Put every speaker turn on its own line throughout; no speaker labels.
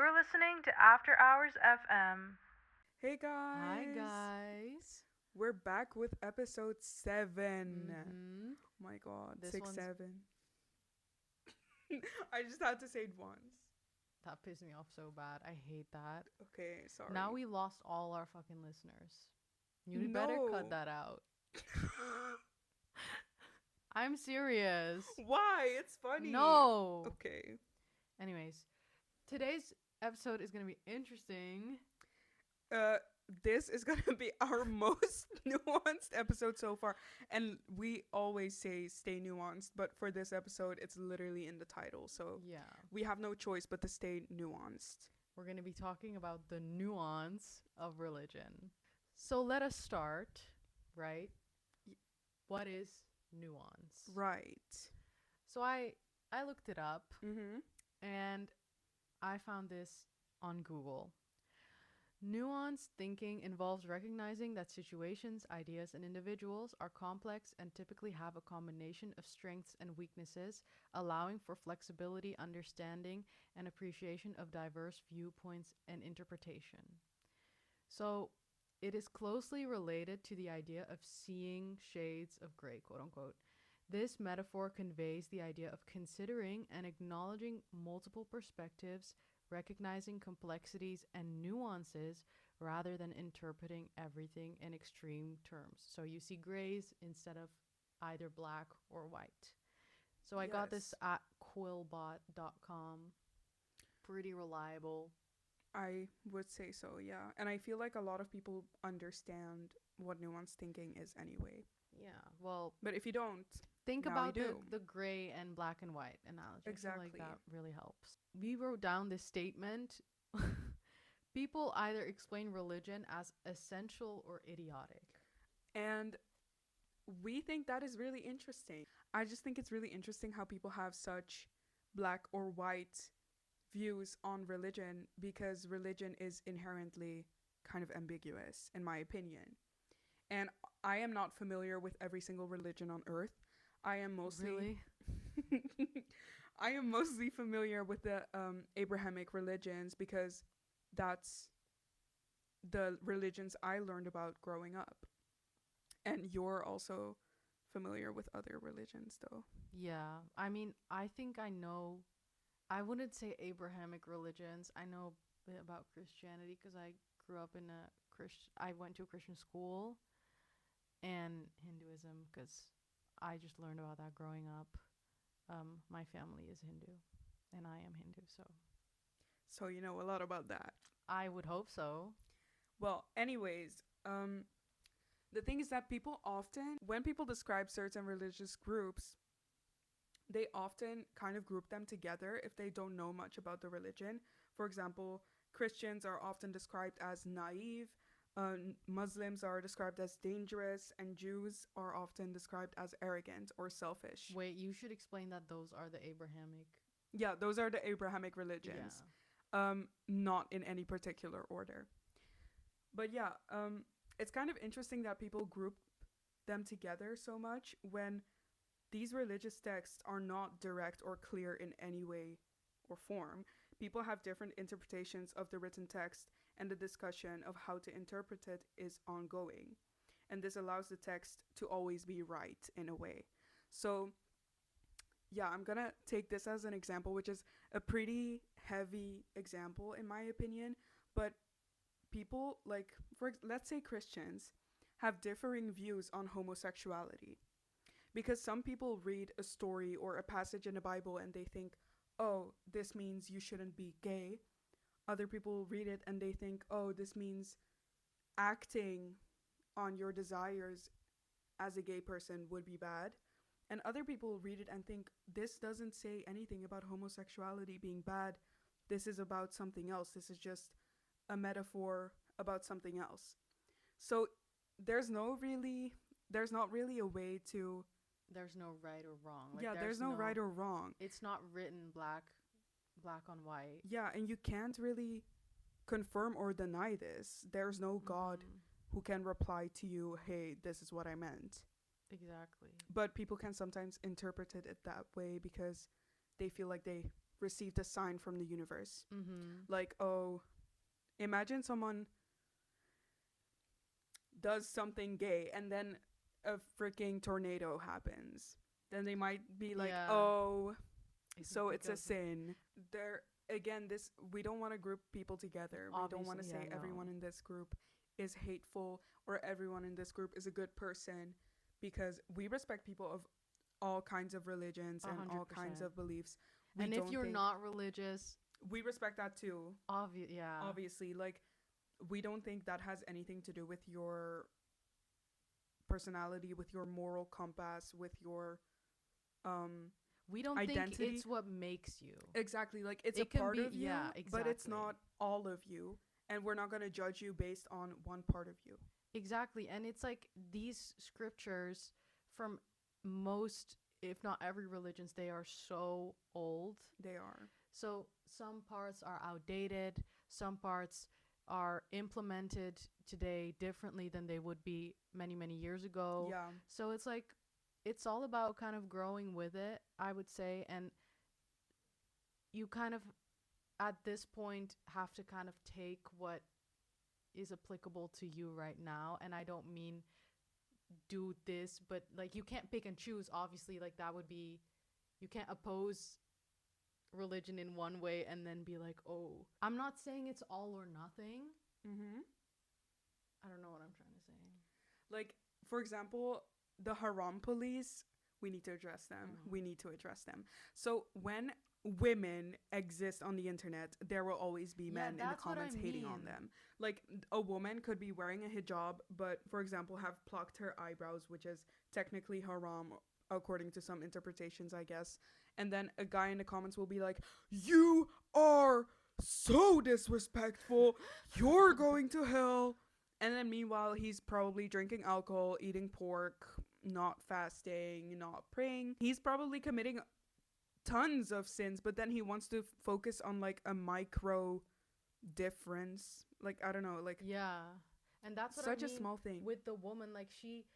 You're listening to After Hours FM.
Hey
Hi
guys,
guys.
we're back with episode 7.
Mhm.
Oh my god,
This
6
one's
7. I just had to say it once.
that pissed me off so bad. I hate that.
Okay, sorry.
Now we lost all our fucking listeners. You better cut
No.
that out. I'm serious.
Why? It's funny.
No.
Okay.
Anyways, today's episode is going to be interesting.
Uh this is going to be our most nuanced episode so far, and we always say stay nuanced, but for this episode it's literally in the title. So
Yeah.
we have no choice but to stay nuanced.
We're going to be talking about the nuance of religion. So let us start, right?
Y-
What is nuance?
Right.
So I looked it up
Mhm.
and I found this on Google. Nuanced thinking involves recognizing that situations, ideas, and individuals are complex and typically have a combination of strengths and weaknesses, allowing for flexibility, understanding, and appreciation of diverse viewpoints and interpretation. So, it is closely related to the idea of seeing shades of gray, quote unquote. This metaphor conveys the idea of considering and acknowledging multiple perspectives, recognizing complexities and nuances rather than interpreting everything in extreme terms. So you see grays instead of either black or white. So I got this
Yes.
at quillbot.com. Pretty reliable.
I would say so, yeah. And I feel like a lot of people understand what nuanced thinking is anyway.
Yeah. Well,
But if you don't,
think
now you
about
do.
the gray and black and white analogy. I feel like
Exactly.
that really helps. We wrote down this statement. People either explain religion as essential or idiotic.
And we think that is really interesting. I just think it's really interesting how people have such black or white views on religion, because religion is inherently kind of ambiguous, in my opinion. And I am not familiar with every single religion on earth. I am mostly
Really?
I am mostly familiar with the Abrahamic religions, because that's the religions I learned about growing up. And you're also familiar with other religions, though.
Yeah. I mean, I think I know. I wouldn't say Abrahamic religions. I know a bit about Christianity because I grew up in a I went to a Christian school, and Hinduism because I just learned about that growing up. My family is Hindu, and I am Hindu, so
So you know a lot about that.
I would hope so.
Well, anyways, the thing is that people often, when people describe certain religious groups, they often kind of group them together if they don't know much about the religion. For example, Christians are often described as naive, Muslims are described as dangerous, and Jews are often described as arrogant or selfish.
Wait, you should explain that those are the Abrahamic.
Yeah, those are the Abrahamic
Yeah.
religions, not in any particular order. But yeah, it's kind of interesting that people group them together so much when these religious texts are not direct or clear in any way or form. People have different interpretations of the written text, and the discussion of how to interpret it is ongoing. And this allows the text to always be right in a way. So, yeah, I'm gonna take this as an example, which is a pretty heavy example in my opinion. But people, like, let's say Christians, have differing views on homosexuality, because some people read a story or a passage in the Bible and they think, oh, this means you shouldn't be gay. Other people read it and they think, oh, this means acting on your desires as a gay person would be bad. And other people read it and think, this doesn't say anything about homosexuality being bad. This is about something else. This is just a metaphor about something else. So there's no really there's not really a way to,
There's no right or wrong. Like
yeah, there's no right or wrong.
It's not written black on white.
Yeah, and you can't really confirm or deny this. There's no God
Mhm.
who can reply to you, hey, this is what I meant.
Exactly.
But people can sometimes interpret it that way because they feel like they received a sign from the universe.
Mm-hmm.
Like, oh, imagine someone does something gay and then a freaking tornado happens. Then they might be like,
Yeah.
oh, so it's a
because
sin. There again, this we don't want to group people together. We don't want to
Obviously,
say
yeah,
everyone
no.
in this group is hateful or everyone in this group is a good person, because we respect people of all kinds of religions
A
and
hundred
all kinds
percent.
of beliefs. We
And if
don't
you're
think
not religious,
we respect that too.
yeah.
Obviously, like we don't think that has anything to do with your personality, with your moral compass, with your um
We don't think
identity.
it's what makes you.
Exactly, like it's a
It can
part
be,
of you,
yeah,
but it's
exactly.
not all of you, and we're not going to judge you based on one part of you.
Exactly. And it's like these scriptures from most, if not every religions, they are so old.
They are.
So some parts are outdated, some parts are implemented today differently than they would be many, many years ago.
Yeah.
So it's like, it's all about kind of growing with it, I would say. And you kind of, at this point, have to kind of take what is applicable to you right now. And I don't mean do this, but like you can't pick and choose, obviously. Like that would be, you can't oppose religion in one way and then be like, oh, I'm not saying it's all or nothing.
Mhm.
I don't know what I'm trying to say.
Like, for example, the haram police, we need to address them.
Mhm.
We need to address them. So when women exist on the internet, there will always be
Yeah,
men in the
that's what I
comments hating on
mean.
them. Like, a woman could be wearing a hijab, but for example, have plucked her eyebrows, which is technically haram according to some interpretations, I guess. And then a guy in the comments will be like, "You are so disrespectful. You're going to hell." And then meanwhile, he's probably drinking alcohol, eating pork, not fasting, not praying. He's probably committing tons of sins, but then he wants to focus on like a micro difference. Like, I don't know, like
Yeah. And that's what I
such a
mean
small thing.
with the woman. Like she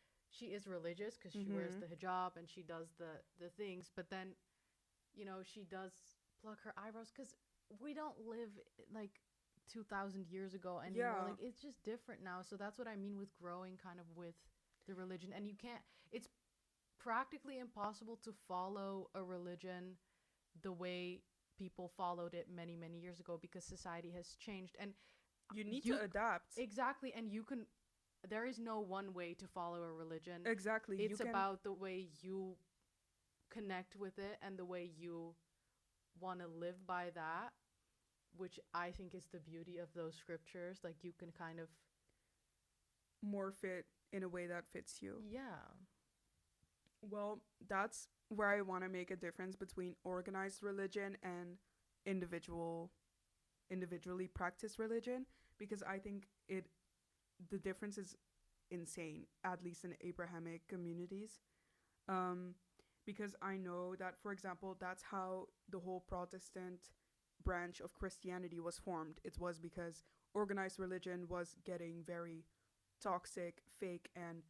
is religious because she wears
Mhm.
the hijab and she does the things, but then she does pluck her eyebrows because we don't live like 2000 years ago anymore.
Yeah.
Like it's just different now. So that's what I mean with growing kind of with the religion. And you can't, it's practically impossible to follow a religion the way people followed it many, many years ago because society has changed. And
You need
you
to adapt.
exactly, and you can, there is no one way to follow a religion.
Exactly. You
It's
can
about the way you connect with it and the way you want to live by that, which I think is the beauty of those scriptures. Like you can kind of,
morph it in a way that fits you.
yeah.
Well, that's where I want to make a difference between organized religion and individual individually practiced religion, because I think it the difference is insane, at least in Abrahamic communities. Um because I know that, for example, that's how the whole Protestant branch of Christianity was formed. It was because organized religion was getting very toxic, fake, and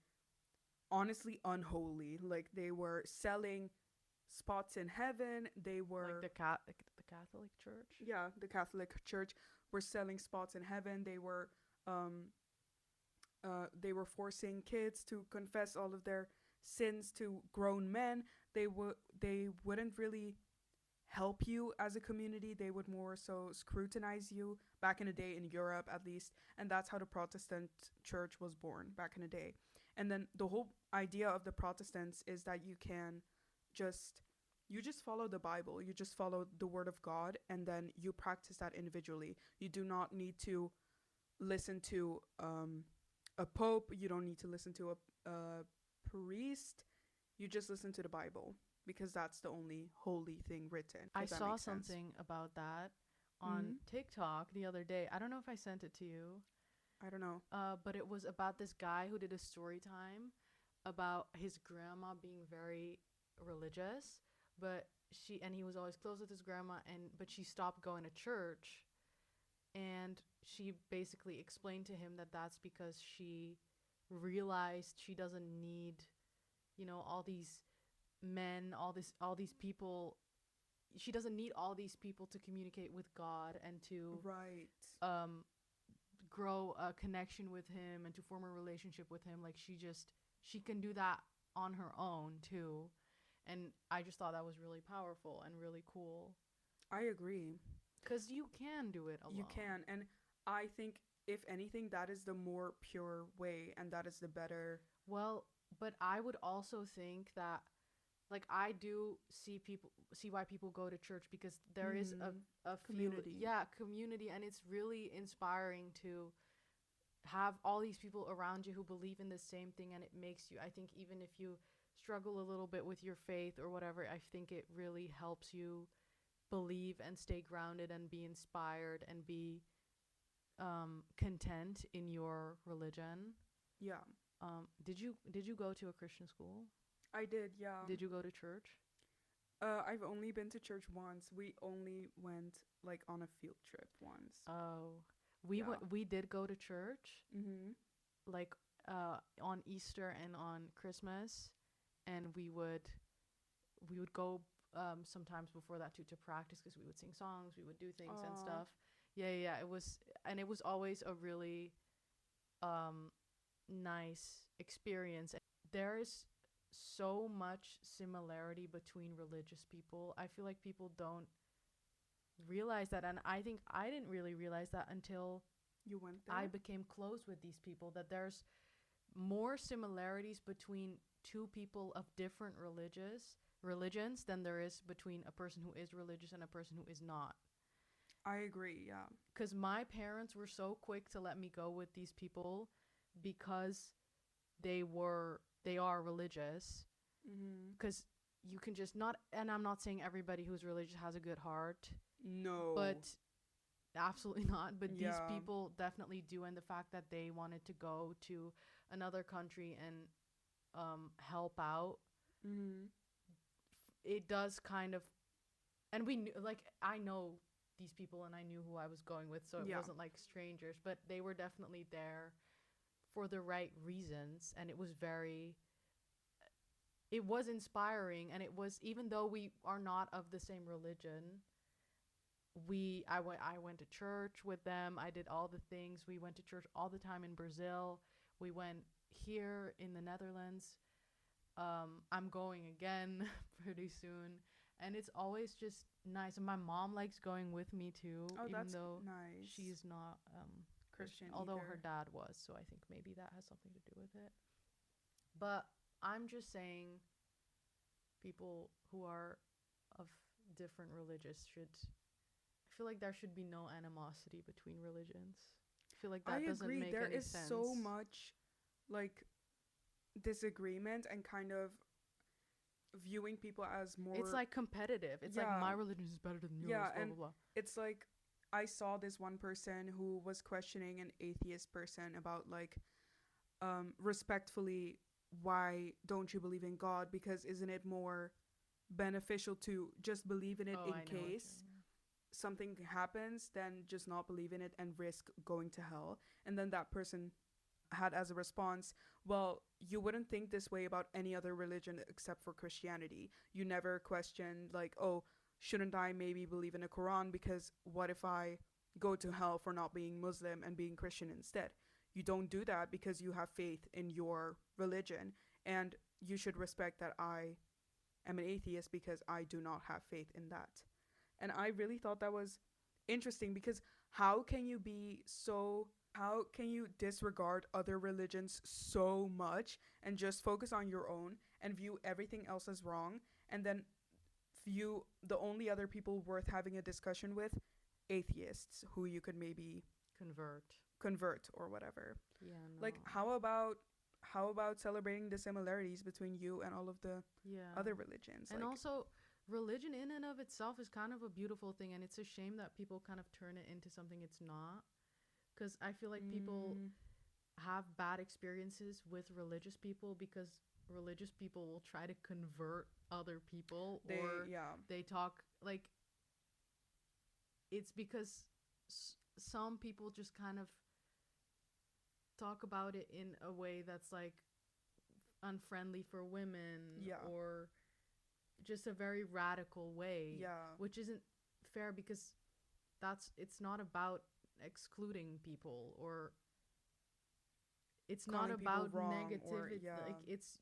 honestly unholy. Like, they were selling spots in heaven. They
Like
were,
the Catholic Church.
yeah, the Catholic Church were selling spots in heaven. Um they were forcing kids to confess all of their sins to grown men. They wouldn't really help you as a community. They would more so scrutinize you, back in the day, in Europe at least. And that's how the Protestant church was born back in the day. And then the whole idea of the Protestants is that just you just follow the Bible, you just follow the word of God, and then you practice that individually. You do not need to listen to a pope, you don't need to listen to a priest. You just listen to the Bible, because that's the only holy thing written.
I
If that
saw
makes sense.
something about that on
Mm-hmm.
TikTok the other day. I don't know if I sent it to you.
I don't know.
But it was about this guy who did a story time about his grandma being very religious, but he was always close with his grandma, but she stopped going to church, and she basically explained to him that that's because she realized she doesn't need, all these men, all these people, she doesn't need all these people to communicate with God and to
Right.
um grow a connection with him and to form a relationship with him. Like she can do that on her own too. And I just thought that was really powerful and really cool
I agree.
cuz you can do it alone.
You can. And I think, if anything, that is the more pure way, and that is the better.
Well, but I would also think that like I do see why people go to church because there is a
Community.
community, and it's really inspiring to have all these people around you who believe in the same thing, and it makes you, I think, even if you struggle a little bit with your faith or whatever, I think it really helps you believe and stay grounded and be inspired and be content in your religion.
Yeah.
Did you go to a Christian school?
I did, yeah.
Did you go to church?
I've only been to church once. We only went like on a field trip once.
Oh,
Yeah.
we did go to church
Mhm.
like on Easter and on Christmas, and we would go sometimes before that to practice because we would sing songs, we would do things and
Aw.
stuff. Yeah, yeah, yeah, it was always a really um nice experience. There is so much similarity between religious people. I feel like people don't realize that, and I think I didn't really realize that until
You went
I
there?
became close with these people, that there's more similarities between two people of different religions than there is between a person who is religious and a person who is not.
I agree, yeah.
Because my parents were so quick to let me go with these people because they are religious.
Mhm.
Because you can just not, and I'm not saying everybody who's religious has a good heart,
No.
but absolutely not. But these
Yeah.
people definitely do, and the fact that they wanted to go to another country and help out,
Mhm.
it does kind of, and we knew, like, I know these people and I knew who I was going with, so it
Yeah.
wasn't like strangers, but they were definitely there for the right reasons, and it was inspiring, and it was, even though we are not of the same religion, I went to church with them. I did all the things. We went to church all the time in Brazil. We went here in the Netherlands. I'm going again pretty soon, and it's always just nice. And my mom likes going with me too,
Oh,
even
that's
though
nice.
she's not
Christian
although her
either.
dad was. So I think maybe that has something to do with it. But I'm just saying, people who are of different religious should, I feel like there should be no animosity between religions. I feel like
I
that doesn't
agree.
make
There
any
is
sense.
so much like disagreement and kind of viewing people as more.
It's like competitive. It's like
Yeah.
my religion is better than yours,
Yeah,
blah
and
blah blah.
it's like I saw this one person who was questioning an atheist person about like respectfully, why don't you believe in God, because isn't it more beneficial to just believe in it
Oh,
in
I know what
case
you mean.
something happens than just not believe in it and risk going to hell. And then that person had as a response, well, you wouldn't think this way about any other religion except for Christianity. You never questioned like, oh, shouldn't I maybe believe in the Quran, because what if I go to hell for not being Muslim and being Christian instead? You don't do that because you have faith in your religion, and you should respect that I am an atheist because I do not have faith in that. And I really thought that was interesting, because how can you be so, how can you disregard other religions so much and just focus on your own and view everything else as wrong, and then view the only other people worth having a discussion with atheists who you could maybe
Convert.
convert or whatever.
Yeah, no.
Like how about celebrating the similarities between you and all of the
Yeah.
other religions?
And
Like,
also, religion in and of itself is kind of a beautiful thing, and it's a shame that people kind of turn it into something it's not. Because I feel like people
mm,
have bad experiences with religious people because religious people will try to convert other people,
they
or
yeah.
they talk like, it's because some people just kind of talk about it in a way that's like unfriendly for women,
Yeah.
or just a very radical way,
Yeah.
which isn't fair because it's not about excluding people, or it's not
Calling people
about
wrong, or
negativity.
yeah.
Like it's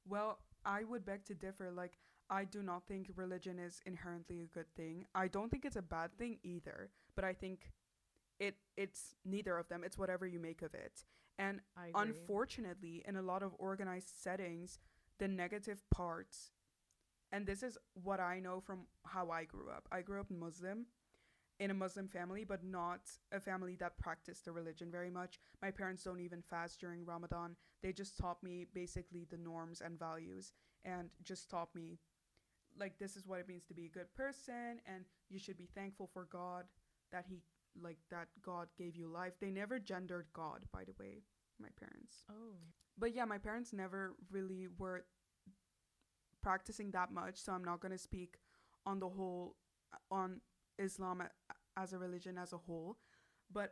Well, I would beg to differ. Like, I do not think religion is inherently a good thing. I don't think it's a bad thing either, but I think it's neither of them. It's whatever you make of it. And
I agree.
unfortunately, in a lot of organized settings, the negative parts, and this is what I know from how I grew up. I grew up Muslim, in a Muslim family, but not a family that practiced the religion very much. My parents don't even fast during Ramadan. They just taught me basically the norms and values, and just taught me, like, this is what it means to be a good person, and you should be thankful for God that that God gave you life. They never gendered God, by the way, my parents.
Oh.
But yeah, my parents never really were practicing that much, so I'm not going to speak on the whole on Islam as a religion as a whole, but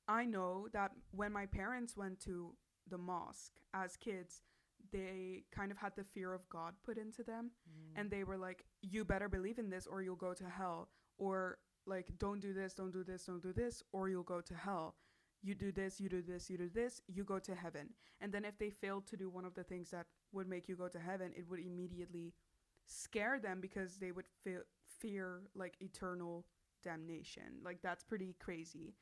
I know that when my parents went to the mosque as kids, they kind of had the fear of God put into them,
Mm.
and they were like, you better believe in this or you'll go to hell, or like, don't do this, don't do this, don't do this, or you'll go to hell. You do this, you do this, you do this, you go to heaven. And then if they failed to do one of the things that would make you go to heaven, it would immediately scare them because they would fear like eternal damnation. Like, that's pretty crazy.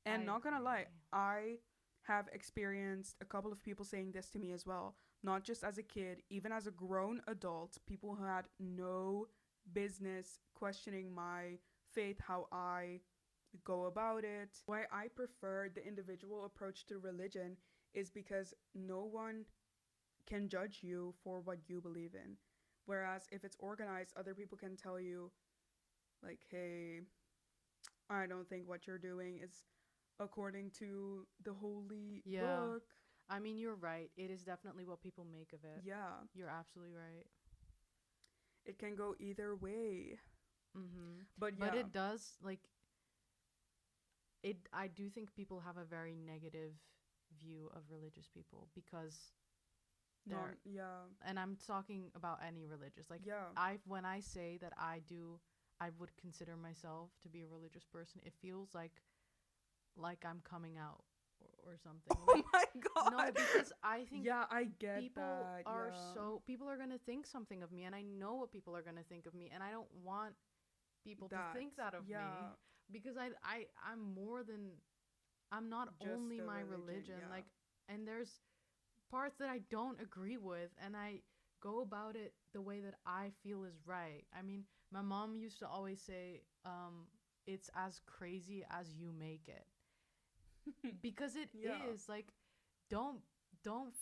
And
I
not gonna lie,
agree.
I have experienced a couple of people saying this to me as well. Not just as a kid, even as a grown adult, people who had no business questioning my faith, how I go about it. Why I prefer the individual approach to religion is because no one can judge you for what you believe in. Whereas if it's organized, other people can tell you, like, hey, I don't think what you're doing is according to the holy
Yeah.
book.
I mean, you're right. It is definitely what people make of it.
Yeah,
You're absolutely right.
it can go either way.
Mhm.
But
But
yeah,
it does like it I do think people have a very negative view of religious people because they're,
yeah,
and I'm talking about any religious. Like
yeah.
I when I say that I would consider myself to be a religious person, it feels like I'm coming out, or something.
Oh
Like
my
no,
god.
because I think
Yeah, I get that. Yeah.
people are going to think something of me, and I know what people are going to think of me, and I don't want people to
That.
think that of me,
Yeah.
because I'm more than, I'm not
Just
only
the
my
religion.
religion,
Yeah.
like, and there's parts that I don't agree with, and I go about it the way that I feel is right. I mean, my mom used to always say, it's as crazy as you make it, because it
Yeah.
is like, don't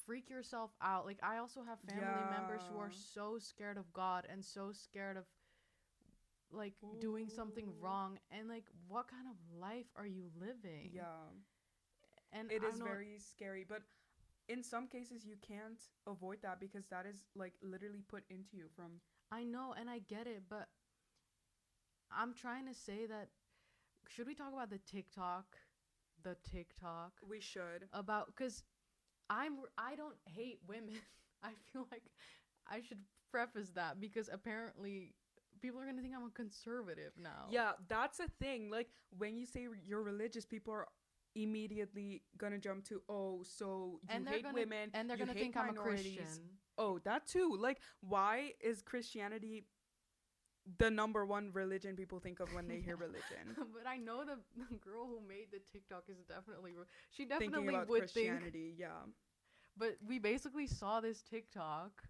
freak yourself out. Like I also have family members who are
Yeah.
so scared of God and so scared of like doing something
Ooh.
wrong, and like, what kind of life are you living?
Yeah.
And
It
I'm
is
not,
very scary, but in some cases you can't avoid that because that is like literally put into you from.
I know, and I get it, but I'm trying to say that, should we talk about the TikTok
We should.
about, because I don't hate women. I feel like I should preface that, because apparently people are gonna think I'm a conservative now.
Yeah, that's a thing. Like, when you say you're religious, people are immediately gonna jump to, oh, so you
And
hate women,
they're
you
gonna
hate
think I'm a
minorities.
Christian.
Oh, that too. Like, why is Christianity the number one religion people think of when they hear religion?
But I know the girl who made the TikTok is definitely she
Thinking
definitely
about
would think.
Christianity, yeah.
But we basically saw this TikTok,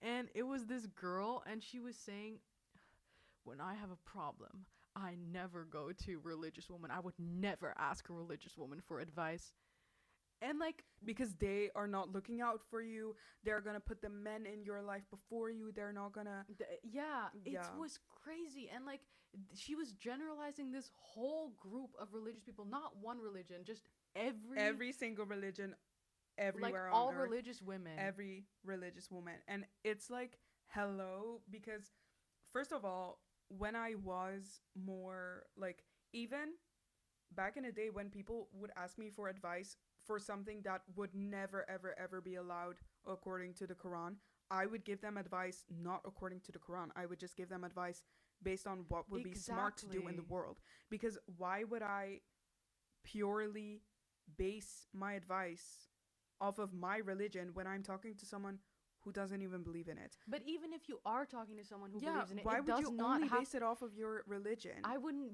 and it was this girl, and she was saying, when I have a problem, I never go to religious women. I would never ask a religious woman for advice. And like,
Because they are not looking out for you. They're gonna put the men in your life before you. They're not gonna.
yeah, it
Yeah.
was crazy. And like, she was generalizing this whole group of religious people, not one religion, just
Every single religion,
like
everywhere on
all
earth,
religious women.
every religious woman. And it's like, hello, because first of all, when I was more like, even back in the day when people would ask me for advice for something that would never ever ever be allowed according to the Quran, I would give them advice not according to the Quran. I would just give them advice based on what would be smart to do in the world. Because why would I purely base my advice off of my religion when I'm talking to someone who doesn't even believe in it?
But even if you are talking to someone who
Yeah,
believes in it,
why
it
would
does
you
not
only
have.
base it off of your religion?
I wouldn't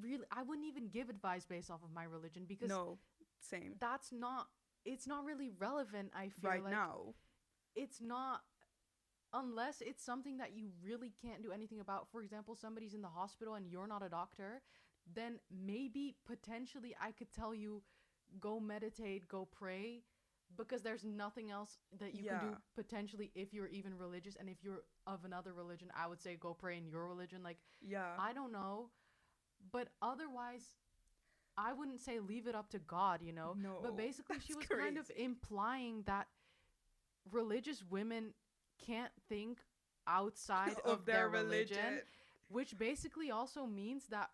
even give advice based off of my religion, because
No, same.
that's not. It's not really relevant. I feel
Right
like
now.
it's not, unless it's something that you really can't do anything about. For example, somebody's in the hospital and you're not a doctor, then maybe potentially I could tell you, go meditate, go pray, because there's nothing else that you can do
Yeah.
potentially if you're even religious. And if you're of another religion, I would say go pray in your religion. Like,
Yeah.
I don't know, but otherwise I wouldn't say leave it up to God, you know.
No.
But basically she
that's
was kind of
crazy.
implying that religious women can't think outside of their religion, which basically also means that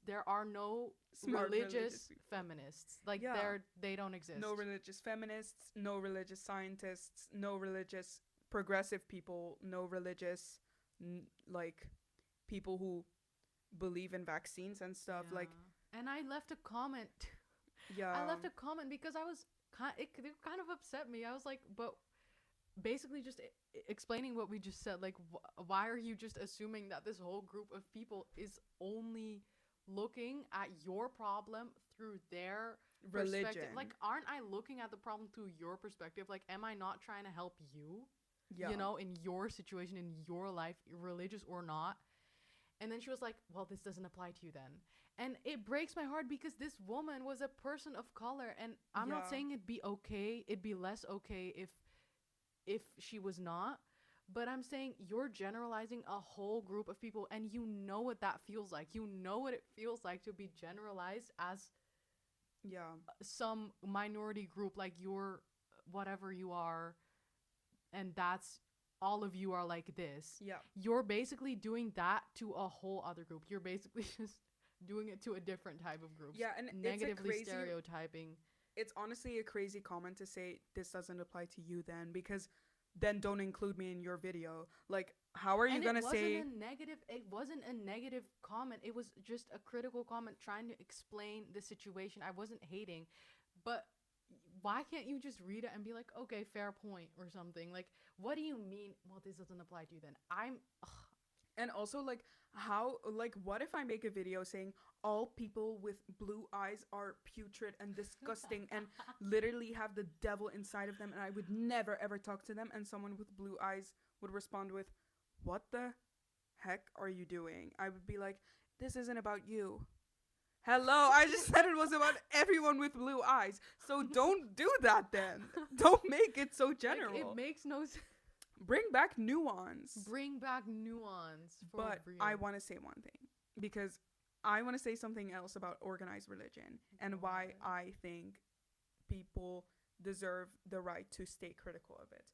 there are no
Smart
religious
people.
feminists. Like,
Yeah.
they don't exist.
No religious feminists, no religious scientists, no religious progressive people, no religious like people who believe in vaccines and stuff. Like,
and I left a comment.
yeah.
I left a comment because I was it kind of upset me. I was like, but basically just explaining what we just said. Like, why are you just assuming that this whole group of people is only looking at your problem through their
religion.
perspective? Like, aren't I looking at the problem through your perspective? Like, am I not trying to help you?
Yeah.
You know, in your situation, in your life, religious or not. And then she was like, well, this doesn't apply to you then. And it breaks my heart because this woman was a person of color. And I'm not
Yeah.
saying it'd be okay. It'd be less okay if she was not. But I'm saying you're generalizing a whole group of people, and you know what that feels like. You know what it feels like to be generalized as
Yeah.
some minority group, like you're whatever you are, and that's all of you are like this.
Yeah.
You're basically doing that to a whole other group. You're basically just doing it to a different type of group.
Yeah, and
negatively
it's a crazy,
stereotyping.
It's honestly a crazy comment to say this doesn't apply to you then, because then don't include me in your video. Like, how are you gonna say?
It wasn't a negative comment. It was just a critical comment trying to explain the situation. I wasn't hating, but why can't you just read it and be like, okay, fair point or something? Like, what do you mean? Well, this doesn't apply to you then.
And also, like, what if I make a video saying all people with blue eyes are putrid and disgusting and literally have the devil inside of them, and I would never ever talk to them, and someone with blue eyes would respond with, what the heck are you doing? I would be like, this isn't about you. Hello, I just said it was about everyone with blue eyes. So don't do that then. Don't make it so general.
Like, it makes no sense.
Bring back nuance.
Bring back nuance.
But
real.
I want to say one thing, because I want to say something else about organized religion and why I think people deserve the right to stay critical of it.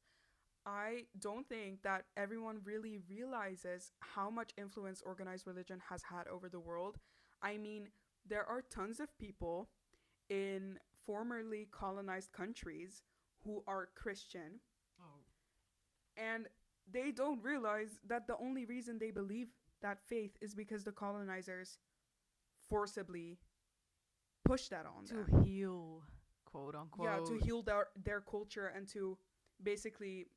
I don't think that everyone really realizes how much influence organized religion has had over the world. I mean, there are tons of people in formerly colonized countries who are Christian. And they don't realize that the only reason they believe that faith is because the colonizers forcibly pushed that on them.
To heal, quote unquote.
Yeah, to heal their culture and to basically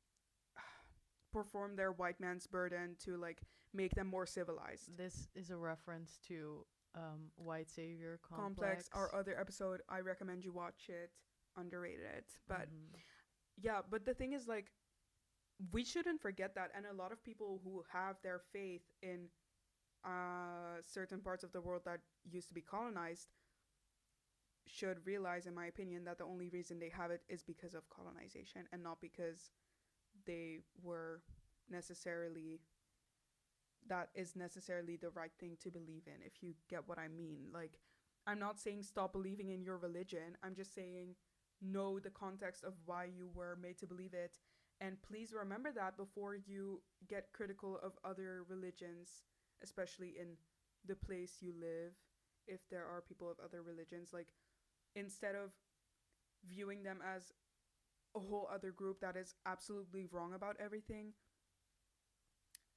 perform their white man's burden to, like, make them more civilized.
This is a reference to white savior
Complex, our other episode. I recommend you watch it. Underrated. But yeah, but the thing is, like, we shouldn't forget that, and a lot of people who have their faith in certain parts of the world that used to be colonized should realize, in my opinion, that the only reason they have it is because of colonization and not because they were necessarily that is necessarily the right thing to believe in, if you get what I mean. Like, I'm not saying stop believing in your religion. I'm just saying know the context of why you were made to believe it. And please remember that before you get critical of other religions, especially in the place you live, if there are people of other religions. Like, instead of viewing them as a whole other group that is absolutely wrong about everything,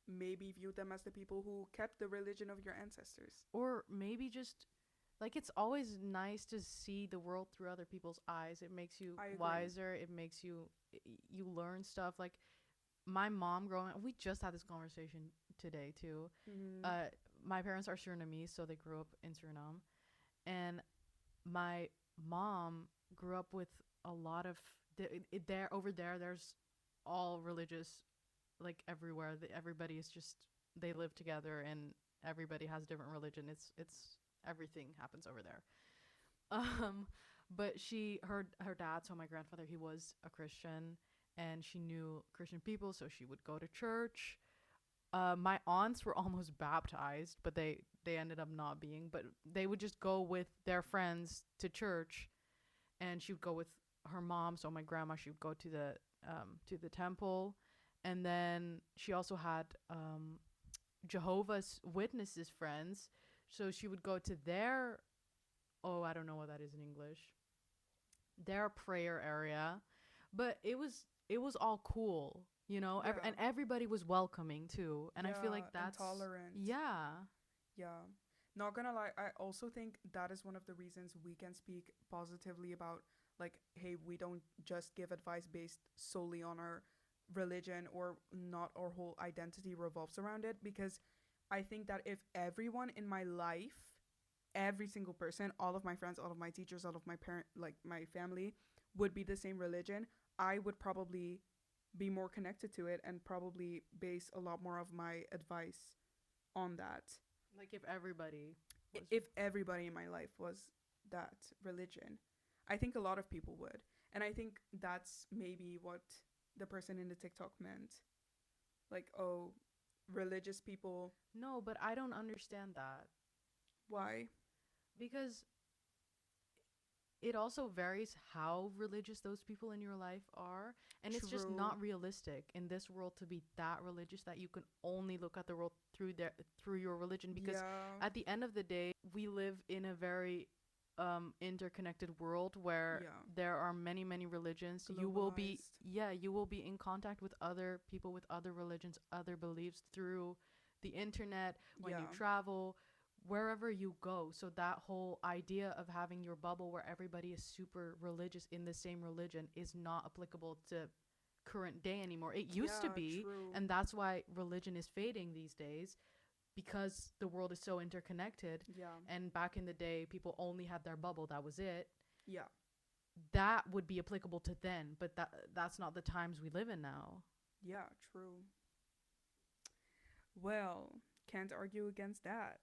maybe view them as the people who kept the religion of your ancestors.
Or maybe just like it's always nice to see the world through other people's eyes. It makes you
I agree.
wiser. It makes you you learn stuff. Like my mom growing up, we just had this conversation today too.
Mm-hmm.
My parents are Surinamese, so they grew up in Suriname, and my mom grew up with a lot of there over there. There's all religious, like everywhere. Everybody is just they live together, and everybody has different religion. It's everything happens over there. Um, but her dad, so my grandfather, he was a Christian, and she knew Christian people, so she would go to church. My aunts were almost baptized, but they ended up not being. But they would just go with their friends to church, and she would go with her mom. So my grandma, she would go to the temple, and then she also had Jehovah's Witnesses friends. So she would go to their I don't know what that is in English. Their prayer area, but it was all cool, you know,
Yeah.
and everybody was welcoming too, and I feel like
and
that's
tolerant.
yeah.
Yeah. Not gonna lie, I also think that is one of the reasons we can speak positively about, like, hey, we don't just give advice based solely on our religion, or not our whole identity revolves around it. Because I think that if everyone in my life, every single person, all of my friends, all of my teachers, all of my like my family, would be the same religion, I would probably be more connected to it and probably base a lot more of my advice on that.
Like if everybody was
If everybody in my life was that religion, I think a lot of people would. And I think that's maybe what the person in the TikTok meant. Like, oh, religious people,
no, but I don't understand that
why?
because it also varies how religious those people in your life are, and it's just
True.
not realistic in this world to be that religious that you can only look at the world through your religion, because
Yeah.
at the end of the day we live in a very interconnected world where
Yeah.
there are many religions. You will be
Globalized.
you will be in contact with other people with other religions, other beliefs through the internet, when you
Yeah.
travel, wherever you go. So that whole idea of having your bubble where everybody is super religious in the same religion is not applicable to current day anymore. It used to
Yeah,
be,
true.
and that's why religion is fading these days, because the world is so interconnected.
Yeah.
And back in the day people only had their bubble, that was it.
Yeah.
That would be applicable to then, but that's not the times we live in now.
Yeah, true. Well, can't argue against that.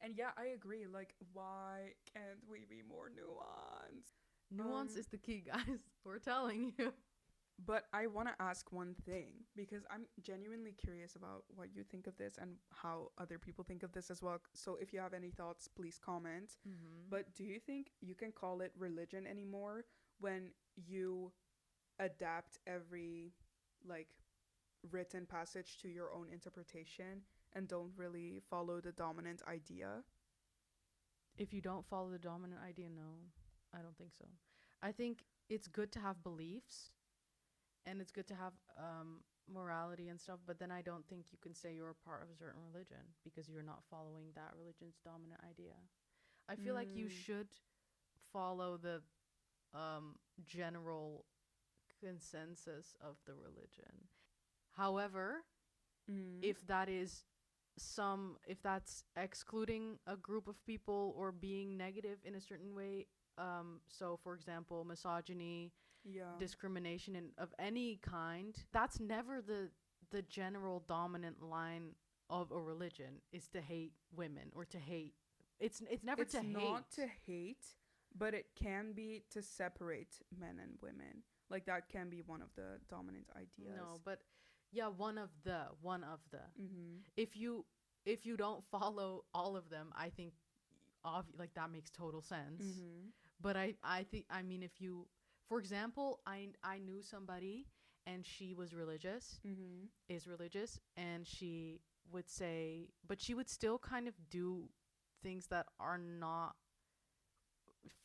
And yeah, I agree. Like, why can't we be more nuanced?
Nuance is the key, guys. We're telling you.
But I want to ask one thing, because I'm genuinely curious about what you think of this and how other people think of this as well. So if you have any thoughts, please comment.
Mm-hmm.
But do you think you can call it religion anymore when you adapt every, like, written passage to your own interpretation and don't really follow the dominant idea?
If you don't follow the dominant idea, no, I don't think so. I think it's good to have beliefs, and it's good to have morality and stuff, but then I don't think you can say you're a part of a certain religion because you're not following that religion's dominant idea. I feel like you should follow the general consensus of the religion. However,
Mm.
if that is if that's excluding a group of people or being negative in a certain way, so for example misogyny,
Yeah.
discrimination of any kind, that's never the general dominant line of a religion, is to hate women or to hate. It's never
It's
to
not
hate.
to hate, but it can be to separate men and women. Like, that can be one of the dominant ideas.
No, but yeah, one of the
Mm-hmm.
if you don't follow all of them, I think like that makes total sense.
Mm-hmm.
But I think, I mean, if you, for example, I knew somebody, and she was religious,
Mm-hmm.
is religious, and she would say, but she would still kind of do things that are not,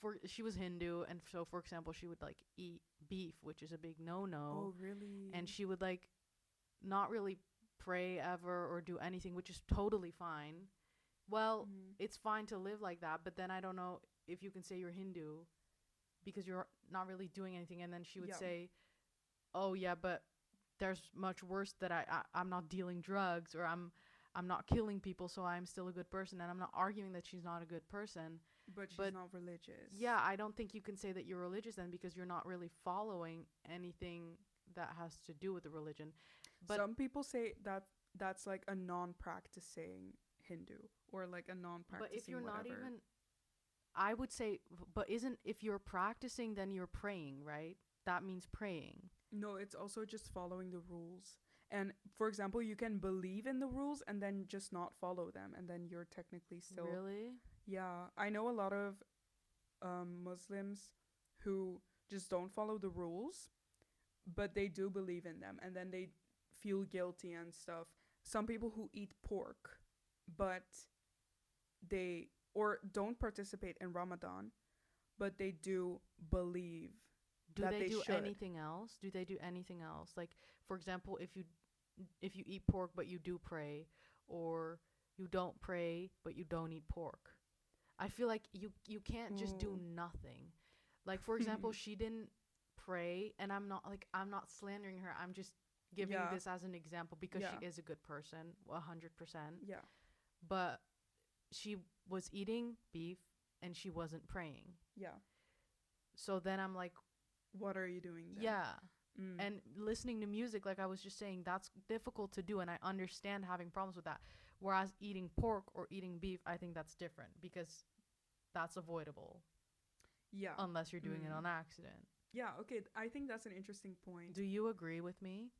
for she was Hindu, and so for example she would like eat beef, which is a big no-no,
Oh, really?
and she would like not really pray ever or do anything, which is totally fine. Well,
Mm-hmm.
it's fine to live like that, but then I don't know if you can say you're Hindu because you're not really doing anything. And then she would
Yeah.
say, "Oh yeah, but there's much worse that I'm not dealing drugs or I'm not killing people, so I'm still a good person." And I'm not arguing that she's not a good person,
But she's
but
not religious.
yeah, I don't think you can say that you're religious then because you're not really following anything that has to do with the religion. But
Some people say that that's like a non-practicing Hindu or like a
if you're
non-practicing
not
whatever.
even, I would say, but isn't, if you're practicing, then you're praying, right? That means praying.
No, it's also just following the rules. And for example, you can believe in the rules and then just not follow them, and then you're technically still.
Really?
Yeah, I know a lot of Muslims who just don't follow the rules, but they do believe in them, and then they feel guilty and stuff. Some people who eat pork, but they or don't participate in Ramadan, but they do believe
Do
that
they
they
do
should.
anything else? Do they do anything else? Like, for example, if you eat pork but you do pray, or you don't pray but you don't eat pork. I feel like you can't just do
Ooh.
nothing. Like, for example, she didn't pray, and I'm not slandering her. I'm just giving
Yeah,
this as an example because
yeah,
she is a good person, 100%.
yeah,
But she was eating beef and she wasn't praying.
yeah.
So then I'm like,
What are you doing then?
yeah.
Mm.
And listening to music, like I was just saying, that's difficult to do, and I understand having problems with that. Whereas eating pork or eating beef, I think that's different because that's avoidable
Yeah.
unless you're doing it
Mm.
on accident.
Yeah, okay. I think that's an interesting point.
Do you agree with me?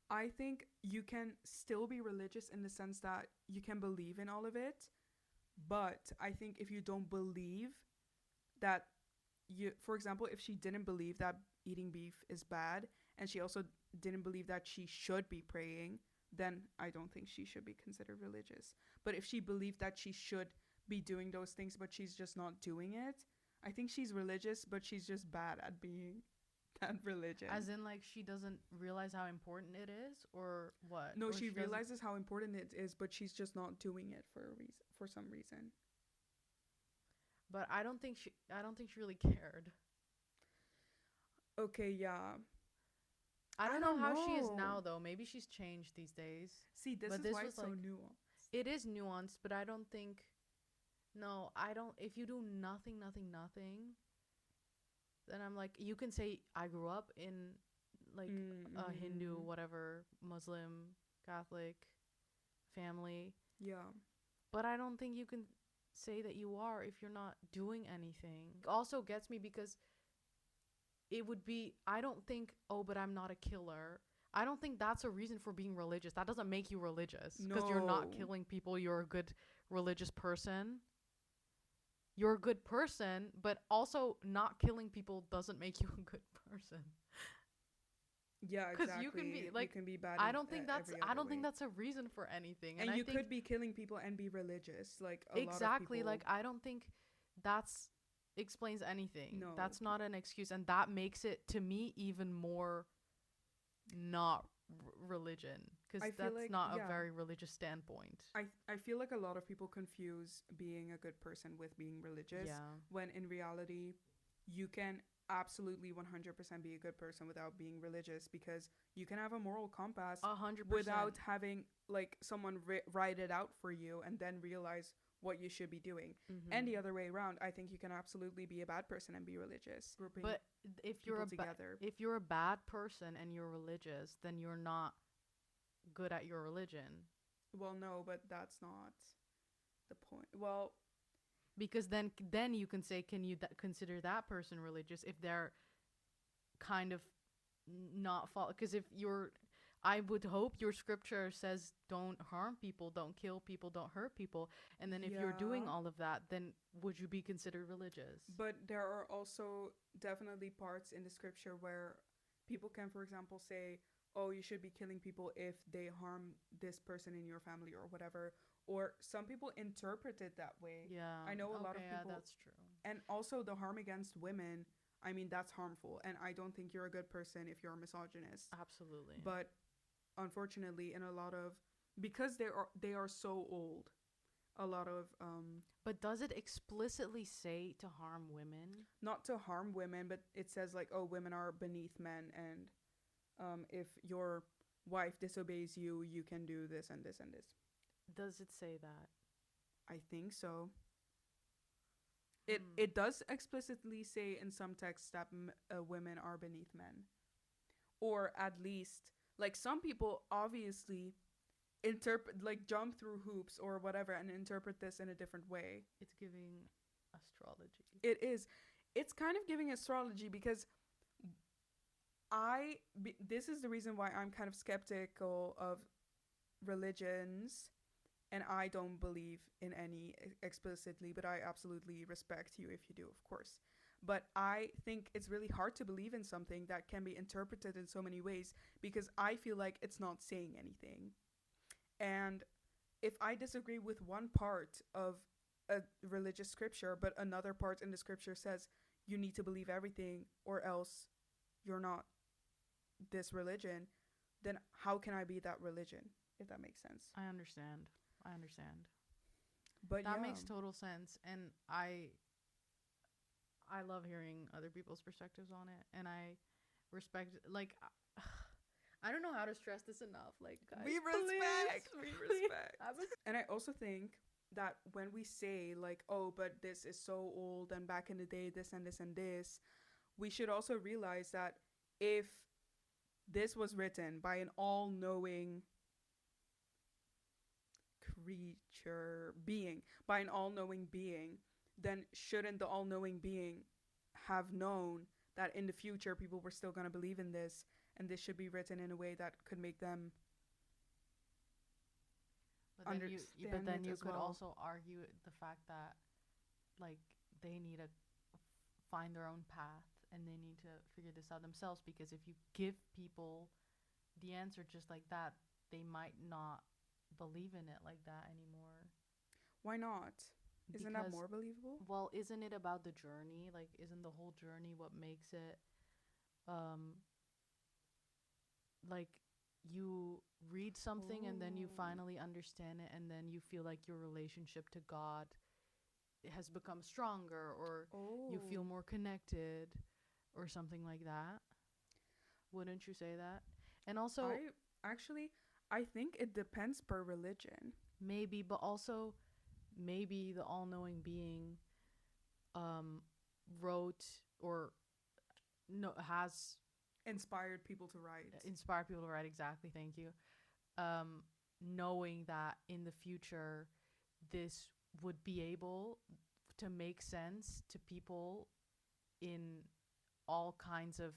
I think you can still be religious in the sense that you can believe in all of it, but I think if you don't believe that for example, if she didn't believe that eating beef is bad, and she also didn't believe that she should be praying, then I don't think she should be considered religious. But if she believed that she should be doing those things, but she's just not doing it, I think she's religious, but she's just bad at being that religion.
As in, like, she doesn't realize how important it is, or what?
No,
Or
she
doesn't.
realizes how important it is, but she's just not doing it for a reason, for some reason.
But I don't think she really cared.
Okay, yeah.
I don't
I
know
don't
how she is
know.
now though. Maybe she's changed these days.
See, this
But
is
this
why
was
it's so
like,
nuanced.
it is nuanced, but I don't think, no, I don't, if you do nothing, then I'm like, you can say I grew up in like a Hindu,
Mm-hmm.
whatever, Muslim, Catholic family,
Yeah.
but I don't think you can say that you are if you're not doing anything. It also gets me because it would be, I don't think, oh, but I'm not a killer. I don't think that's a reason for being religious. That doesn't make you religious because you're not
No.
killing people. You're a good religious person. You're a good person, but also not killing people doesn't make you a good person.
Yeah,
Because
exactly.
you can be like,
you can be bad.
I don't think that's
every
I
other
don't think
way.
that's a reason for anything.
And
I
you
think
could be killing people and be religious, like a lot of
exactly,
people.
like, I don't think that's explains anything.
No.
That's not an excuse, and that makes it to me even more not religion,
I
because
feel
that's
like
not a
yeah.
very religious standpoint.
I feel like a lot of people confuse being a good person with being religious,
Yeah.
when in reality, you can absolutely 100% be a good person without being religious, because you can have a moral compass
100%.
without having like someone write it out for you and then realize what you should be doing. And the other way around, I think you can absolutely be a bad person and be religious. Grouping
But
people together.
if you're a bad person and you're religious, then you're not good at your religion,
Well, no, but that's not the point. Well,
because then you can say, can you consider that person religious if they're kind of not follow? Because if you're, I would hope your scripture says don't harm people, don't kill people, don't hurt people, and then if you're doing
yeah.
all of that, then would you be considered religious?
But there are also definitely parts in the scripture where people can, for example, say, oh, you should be killing people if they harm this person in your family or whatever. Or some people interpret it that way.
Yeah.
I know a lot of
Okay, yeah,
people.
that's true.
And also the harm against women, I mean, that's harmful. And I don't think you're a good person if you're a misogynist.
Absolutely.
But unfortunately, in a lot of, because they are so old, a lot of
But does it explicitly say to harm women?
not to harm women, but it says like, oh, women are beneath men, and if your wife disobeys you, you can do this and this and this.
Does it say that?
I think so. It does explicitly say in some texts that women are beneath men, or at least like some people obviously interpret, like jump through hoops or whatever and interpret this in a different way.
It's giving astrology.
It is. It's kind of giving astrology because this is the reason why I'm kind of skeptical of religions, and I don't believe in any explicitly, but I absolutely respect you if you do, of course. But I think it's really hard to believe in something that can be interpreted in so many ways because I feel like it's not saying anything. And if I disagree with one part of a religious scripture, but another part in the scripture says you need to believe everything or else you're not this religion, then how can I be that religion, if that makes sense?
I understand.
But
That
yeah,
makes total sense, and I love hearing other people's perspectives on it, and I respect, like, I don't know how to stress this enough. Like, guys,
we respect, we respect.
I was
And I also think that when we say like, oh, but this is so old and back in the day this and this and this, we should also realize that if this was written by an all-knowing by an all-knowing being, then shouldn't the all-knowing being have known that in the future people were still going to believe in this, and this should be written in a way that could make them
but then you
as
could
well.
also argue the fact that, like, they need to find their own path and they need to figure this out themselves, because if you give people the answer just like that, they might not believe in it like that anymore.
Why not? Isn't that
Because,
more believable?
well, isn't it about the journey? Like, isn't the whole journey what makes it, um like, you read something and then you finally understand it, and then you feel like your relationship to God has become stronger, or you feel more connected, or something like that? Wouldn't you say that? And also,
I think it depends per religion.
maybe, but also maybe the all-knowing being um wrote, or no has
Inspired people to write.
inspired people to write, exactly, thank you, knowing that in the future this would be able to make sense to people in all kinds of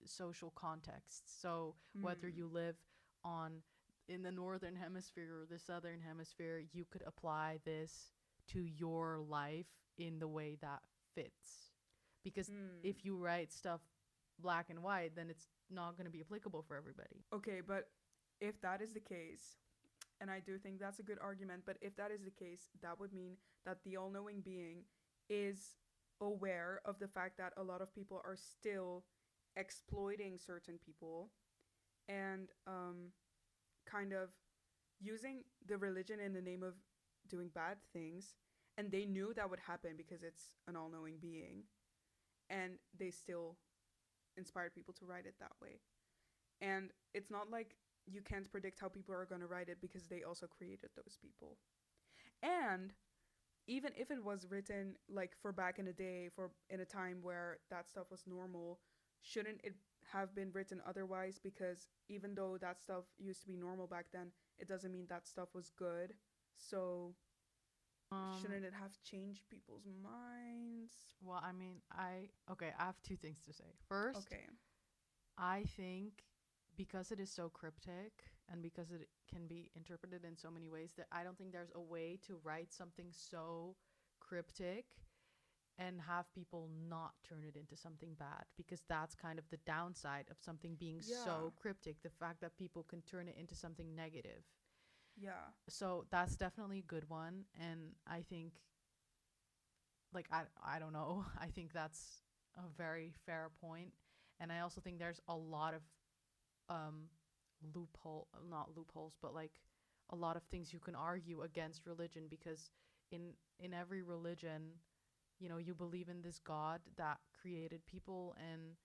social contexts. So whether you live on in the northern hemisphere or the southern hemisphere, you could apply this to your life in the way that fits. Because if you write stuff black and white, then it's not going to be applicable for everybody.
Okay, but if that is the case, and I do think that's a good argument, but if that is the case, that would mean that the all-knowing being is aware of the fact that a lot of people are still exploiting certain people and kind of using the religion in the name of doing bad things, and they knew that would happen because it's an all-knowing being, and they still inspired people to write it that way. And it's not like you can't predict how people are going to write it because they also created those people. And even if it was written like for back in the day, for in a time where that stuff was normal, shouldn't it have been written otherwise? Because even though that stuff used to be normal back then, it doesn't mean that stuff was good. So shouldn't it have changed people's minds?
Well, I mean, I have two things to say. First,
Okay.
I think because it is so cryptic and because it can be interpreted in so many ways, that I don't think there's a way to write something so cryptic and have people not turn it into something bad, because that's kind of the downside of something being so cryptic, the fact that people can turn it into something negative.
Yeah.
So that's definitely a good one, and I think, like, I don't know, I think that's a very fair point. And I also think there's a lot of not loopholes, but like a lot of things you can argue against religion, because in every religion, you know, you believe in this God that created people, and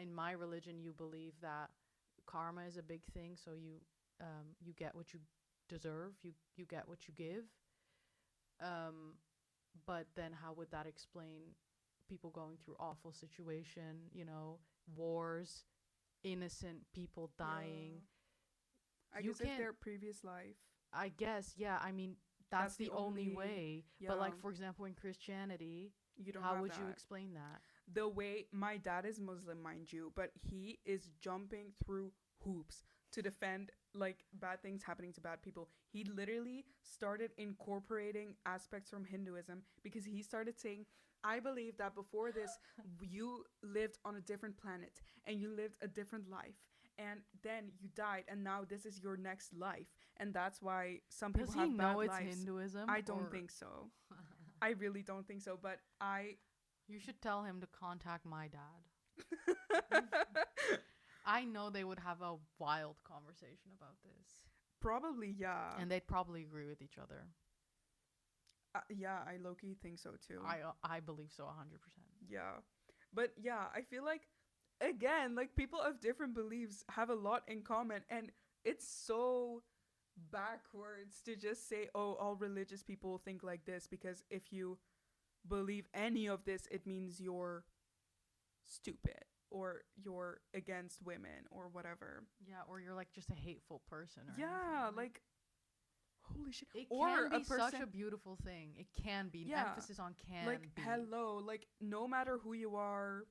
in my religion, you believe that karma is a big thing. So you get what you deserve. You get what you give. Um, but then how would that explain people going through awful situation? You know, wars, innocent people dying.
I
You
guess if
can't.
their previous life.
I guess, yeah. I mean, that's the only way.
Yeah.
But like, for example, in Christianity,
You don't
how
have
would
that.
you explain that?
The way my dad is Muslim, mind you, but he is jumping through hoops to defend like bad things happening to bad people. He literally started incorporating aspects from Hinduism because he started saying, I believe that before this, you lived on a different planet and you lived a different life. And then you died, and now this is your next life. And that's why some people
Does he
have bad
know it's
lives.
Hinduism?
I don't think so. I really don't think so. But
You should tell him to contact my dad. I know they would have a wild conversation about this.
Probably, yeah.
And they'd probably agree with each other.
Yeah, I low-key think so too.
I believe so 100%.
Yeah. But yeah, I feel like, again, like people of different beliefs have a lot in common, and it's so backwards to just say, oh, all religious people think like this, because if you believe any of this, it means you're stupid or you're against women or whatever.
Yeah, or you're like just a hateful person. Or
Yeah,
anything.
like holy shit.
It
or
can be
a person,
such a beautiful thing. It can be.
Yeah,
Emphasis on can
like
be.
hello, like no matter who you are,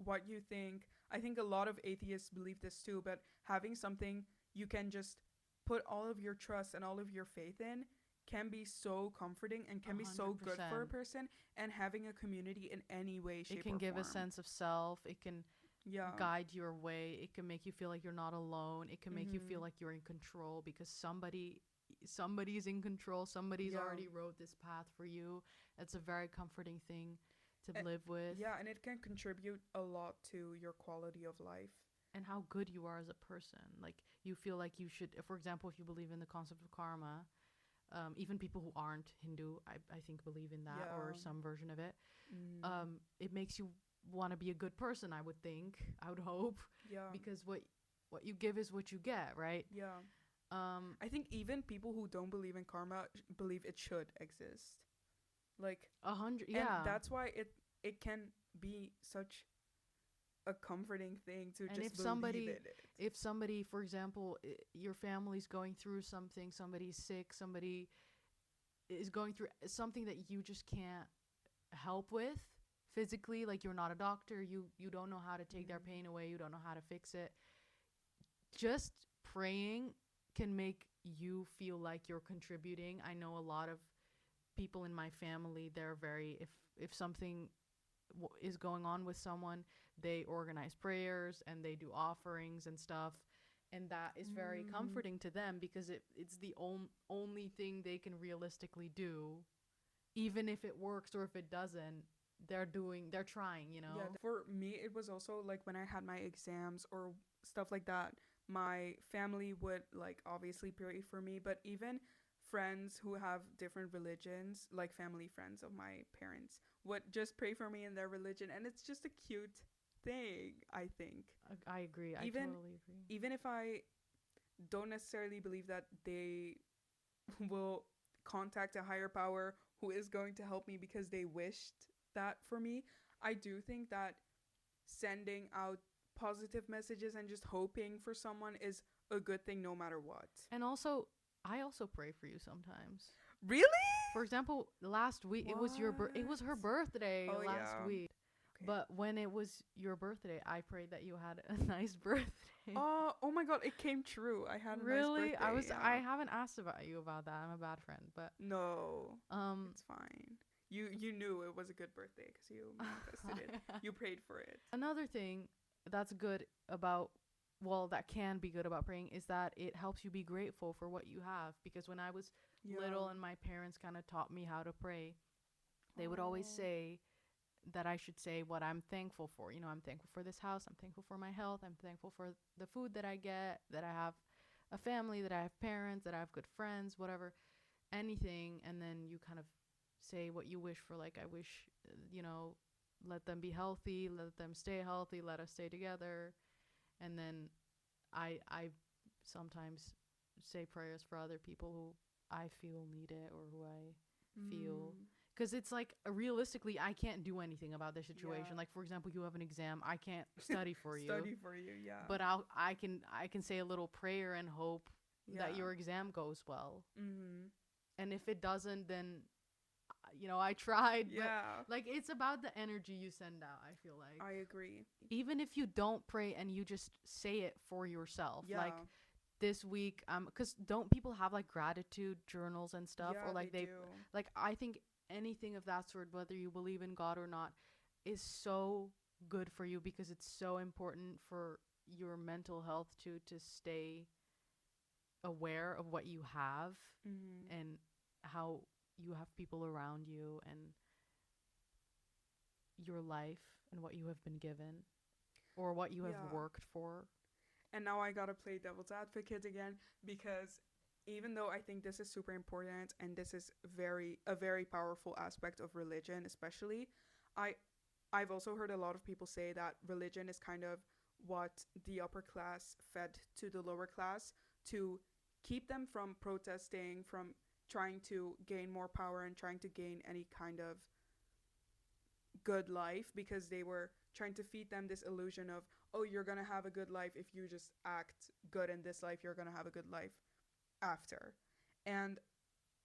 what you think. I think a lot of atheists believe this too, but having something you can just put all of your trust and all of your faith in can be so comforting and can be so good for a
100%.
person. And having a community in any way, shape,
It can
or
give
form.
a sense of self. It can
Yeah.
guide your way. It can make you feel like you're not alone. It can make you feel
Mhm.
like you're in control, because somebody's in control. Somebody's
Yeah.
already wrote this path for you. It's a very comforting thing to
Eh,
live with.
Yeah, and it can contribute a lot to your quality of life.
And how good you are as a person. Like, you feel like you should, for example, if you believe in the concept of karma, even people who aren't Hindu, I think, believe in that, or
Yeah.
some version of it.
Mm.
It makes you want to be a good person, I would think. I would hope.
Yeah.
Because what you give is what you get, right?
Yeah. I think even people who don't believe in karma believe it should exist. Like
100, yeah.
and that's why it can be such a comforting thing to
And
just
if
believe
somebody,
in it.
if somebody, for example, your family's going through something, somebody's sick, somebody is going through something that you just can't help with physically, like you're not a doctor, you don't know how to take their pain away, you don't know how to fix it. Just praying can make you feel like you're contributing. I know a lot of people in my family, they're very, if something is going on with someone, they organize prayers and they do offerings and stuff, and that is very comforting to them, because it's the only thing they can realistically do. Even if it works or if it doesn't, they're trying, you know.
Yeah, for me it was also like when I had my exams or stuff like that, my family would like obviously pray for me, but even friends who have different religions, like family friends of my parents, would just pray for me in their religion, and it's just a cute thing, I think.
I agree. I
Even
totally agree.
even if I don't necessarily believe that they will contact a higher power who is going to help me because they wished that for me, I do think that sending out positive messages and just hoping for someone is a good thing no matter what.
And also, I also pray for you sometimes.
Really?
For example, last week it was it was her birthday
Oh,
last
yeah.
week.
Okay.
But when it was your birthday, I prayed that you had a nice birthday.
Oh my god, it came true. I had a
Really?
nice birthday.
I haven't asked about you about that. I'm a bad friend, but
No, it's fine. You knew it was a good birthday because you manifested it. You prayed for it.
another thing that's good about, well, that can be good about praying, is that it helps you be grateful for what you have. Because when I was little and my parents kind of taught me how to pray, they would always say, that I should say what I'm thankful for. You know, I'm thankful for this house, I'm thankful for my health, I'm thankful for the food that I get, that I have a family, that I have parents, that I have good friends, whatever, anything. And then you kind of say what you wish for. Like, I wish, you know, let them be healthy, let them stay healthy, let us stay together. And then I sometimes say prayers for other people who I feel need it, or who I feel,
Mm.
because it's like, realistically I can't do anything about the situation.
Yeah.
Like, for example, you have an exam, I can't study for you,
Study for you, yeah.
but I can say a little prayer and hope that
Yeah.
your exam goes well.
Mm-hmm.
And if it doesn't, then you know, I tried. But
Yeah.
like, it's about the energy you send out, I feel like.
I agree.
Even if you don't pray and you just say it for yourself,
Yeah.
like, this week, because don't people have like gratitude journals and stuff,
Yeah,
or like
they
they,
do.
like, I think anything of that sort, whether you believe in God or not, is so good for you, because it's so important for your mental health to stay aware of what you have,
Mm-hmm.
and how you have people around you, and your life, and what you have been given, or what you have
Yeah.
worked for.
And now I gotta play devil's advocate again, because even though I think this is super important and this is very powerful aspect of religion, especially, I I've also heard a lot of people say that religion is kind of what the upper class fed to the lower class to keep them from protesting, from trying to gain more power and trying to gain any kind of good life, because they were trying to feed them this illusion of, oh, you're gonna have a good life if you just act good in this life, you're gonna have a good life after. And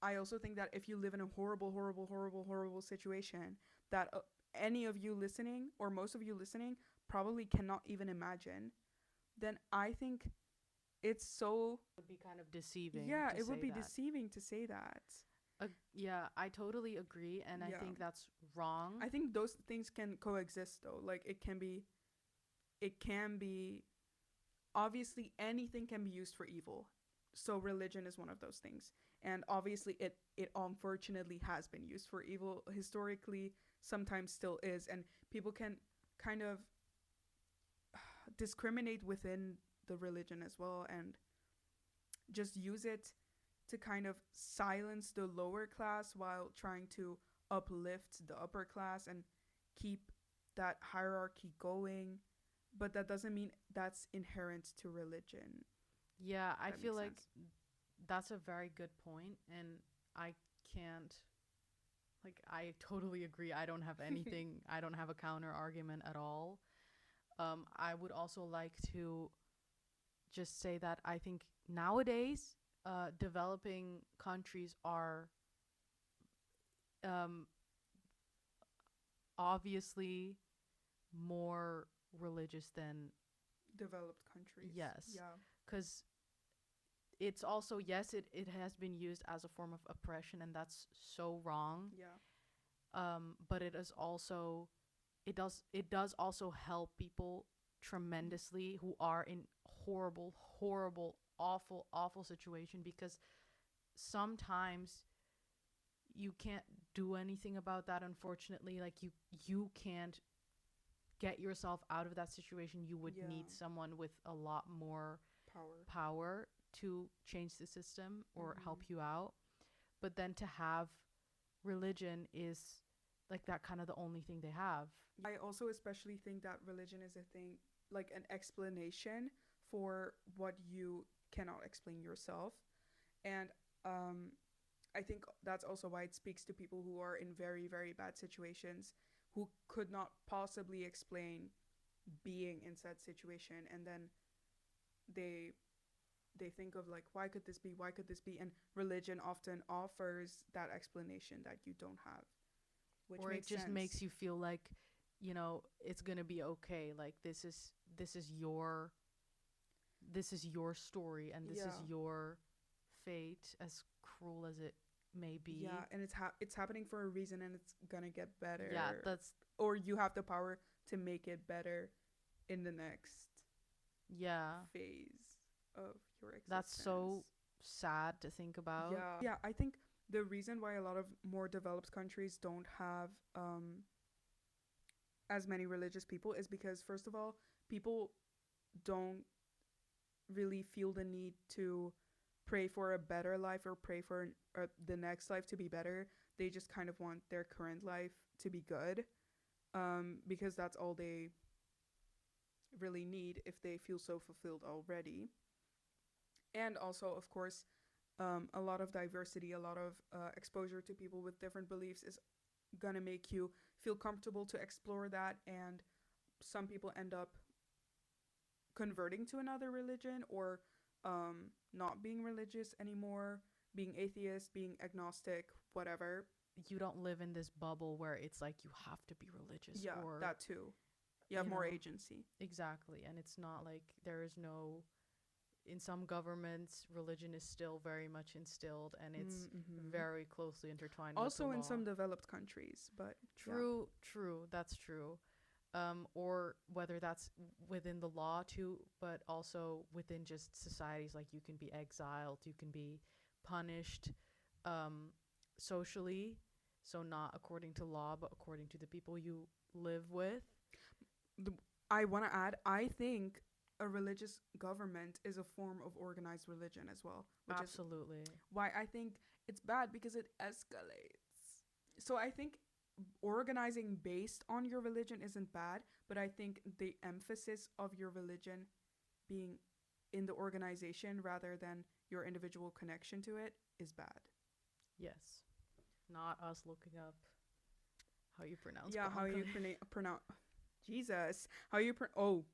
I also think that if you live in a horrible situation that any of you listening, or most of you listening, probably cannot even imagine, then I think it's so,
Would be kind of deceiving
yeah,
to
it would
say
be
that.
deceiving to say that.
Yeah, I totally agree, and I
Yeah.
think that's wrong.
I think those things can coexist though. Like it can be obviously anything can be used for evil. So religion is one of those things. And obviously it unfortunately has been used for evil historically, sometimes still is, and people can kind of discriminate within the religion as well, and just use it to kind of silence the lower class while trying to uplift the upper class and keep that hierarchy going. But that doesn't mean that's inherent to religion.
Yeah, I
That
feel
makes
like
sense.
that's a very good point, and I can't, like, I totally agree. I don't have anything, I don't have a counter argument at all. I would also like to just say that I think nowadays, developing countries are, um, obviously more religious than,
Developed countries.
yes,
Yeah.
because it's also, yes, it has been used as a form of oppression, and that's so wrong.
Yeah.
But it is also, it does also help people tremendously who are in horrible, awful situation, because sometimes you can't do anything about that, unfortunately. Like, you can't get yourself out of that situation. You would
Yeah.
need someone with a lot more
Power.
power to change the system or help
Mhm.
you out. But then to have religion is like that, kind of the only thing they have.
I also especially think that religion is a thing, like an explanation for what you cannot explain yourself. And I think that's also why it speaks to people who are in very bad situations, who could not possibly explain being in said situation, and then they they think of like, why could this be, and religion often offers that explanation that you don't have, which
Or it
makes
just
sense.
makes you feel like, you know, it's going to be okay. Like, this is your, this is your story, and this is
Yeah.
your fate, as cruel as it may
Yeah,
be.
and it's happening for a reason, and it's gonna get
Yeah,
better, or you have the power to make it better in the next
yeah,
phase of your
that's
existence.
so sad to think about.
Yeah, I think the reason why a lot of more developed countries don't have as many religious people is because, first of all, people don't really feel the need to pray for a better life or pray for the next life to be better. They just kind of want their current life to be good, because that's all they really need if they feel so fulfilled already. And also, of course, a lot of diversity, a lot of exposure to people with different beliefs is gonna make you feel comfortable to explore that. And some people end up converting to another religion, or not being religious anymore, being atheist, being agnostic, whatever.
You don't live in this bubble where it's like you have to be religious,
Yeah,
or
that too. You have
you
more
know,
agency.
exactly. And it's not like there is no, in some governments religion is still very much instilled, and it's very closely intertwined with the
Also in
law.
some developed countries, but
True, that's true. Or whether that's within the law too, but also within just societies, like you can be exiled, you can be punished, um, socially, so not according to law, but according to the people you live with.
I want to add, I think a religious government is a form of organized religion as well, which
Absolutely.
is why I think it's bad, because it escalates. So I think organizing based on your religion isn't bad, but I think the emphasis of your religion being in the organization rather than your individual connection to it is bad.
Yes. Not us looking up how you pronounce
Yeah, how you
conclave.
pronounce Jesus, how you oh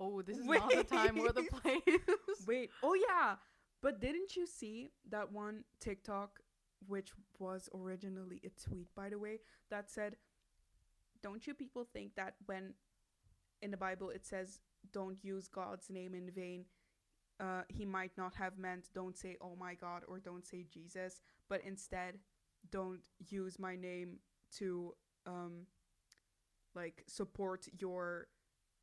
Oh, this is
wait.
not the time or the place.
Wait, oh yeah, but didn't you see that one TikTok, which was originally a tweet, by the way, that said, don't you people think that when in the Bible it says don't use God's name in vain, he might not have meant don't say oh my God or don't say Jesus, but instead don't use my name to like support your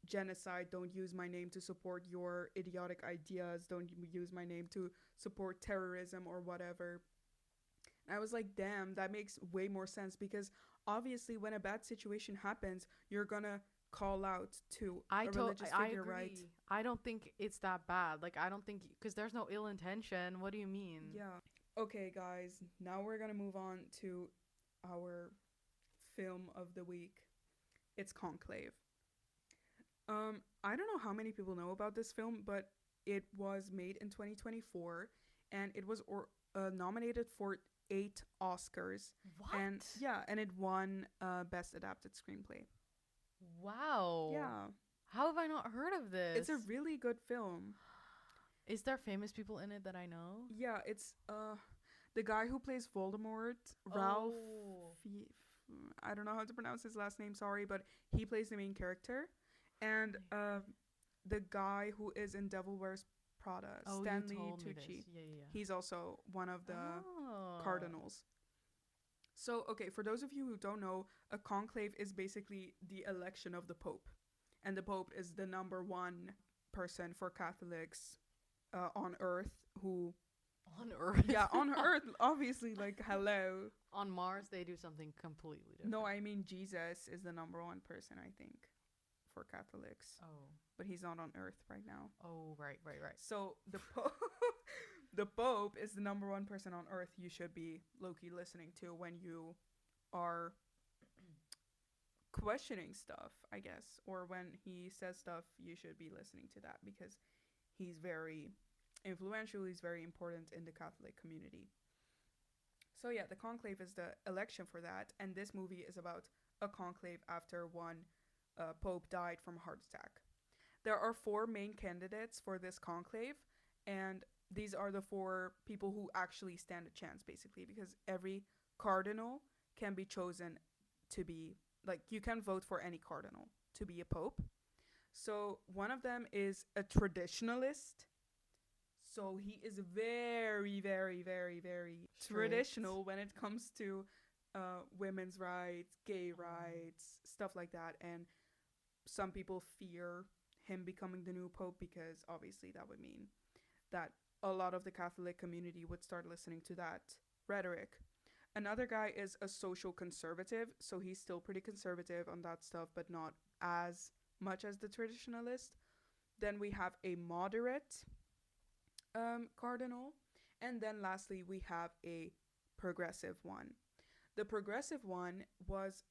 genocide, don't use my name to support your idiotic ideas, don't use my name to support terrorism or whatever. And I was like, damn, that makes way more sense, because obviously when a bad situation happens, you're gonna call out to a religious
I
figure,
agree.
right?
I don't think it's that bad. Like I don't think, because there's no ill intention. What do you mean?
Yeah. Okay, guys, now we're gonna move on to our film of the week. It's Conclave. I don't know how many people know about this film, but it was made in 2024, and it was nominated for 8 Oscars.
What?
And yeah, and it won Best Adapted Screenplay.
Wow.
Yeah,
How have I not heard of this?
it's a really good film.
Is there famous people in it that I know?
Yeah, it's the guy who plays Voldemort, Ralph.
Oh.
I don't know how to pronounce his last name. Sorry, but he plays the main character, and the guy who is in Devil Wears Prada,
Oh,
Stanley
you told me
Tucci.
this. Yeah, yeah.
He's also one of the
Oh.
cardinals. So, okay, for those of you who don't know, a conclave is basically the election of the Pope. And the Pope is the number one person for Catholics on Earth who.
On Earth.
Yeah, on Earth, obviously, like, hello.
On Mars, they do something completely different.
No, I mean, Jesus is the number one person, I think, for Catholics.
Oh.
But he's not on Earth right now.
Oh, right.
So the Pope. The Pope is the number one person on Earth you should be low-key listening to when you are questioning stuff, I guess. Or when he says stuff, you should be listening to that, because he's very influential, he's very important in the Catholic community. So yeah, the conclave is the election for that, and this movie is about a conclave after one Pope died from a heart attack. There are 4 main candidates for this conclave, and these are the 4 people who actually stand a chance, basically, because every cardinal can be chosen to be, like, you can vote for any cardinal to be a pope. So one of them is a traditionalist. So he is very, very, very, very
Strict.
traditional when it comes to women's rights, gay rights, stuff like that. And some people fear him becoming the new pope, because obviously that would mean that a lot of the Catholic community would start listening to that rhetoric. Another guy is a social conservative, so he's still pretty conservative on that stuff, but not as much as the traditionalist. Then we have a moderate cardinal, and then lastly we have a progressive one. The progressive one was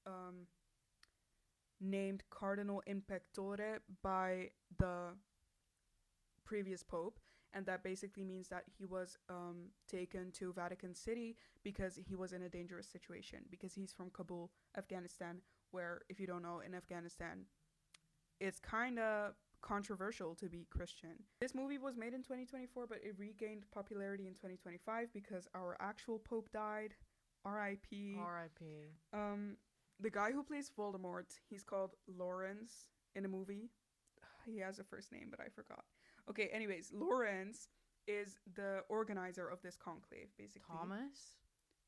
named Cardinal Impectore by the previous pope, and that basically means that he was taken to Vatican City because he was in a dangerous situation, because he's from Kabul, Afghanistan, where, if you don't know, in Afghanistan it's kind of controversial to be Christian. This movie was made in 2024, but it regained popularity in 2025 because our actual pope died. R.I.P.
R.I.P.
The guy who plays Voldemort, he's called Lawrence in the movie. He has a first name, but I forgot. Okay, anyways, Lawrence is the organizer of this conclave, basically.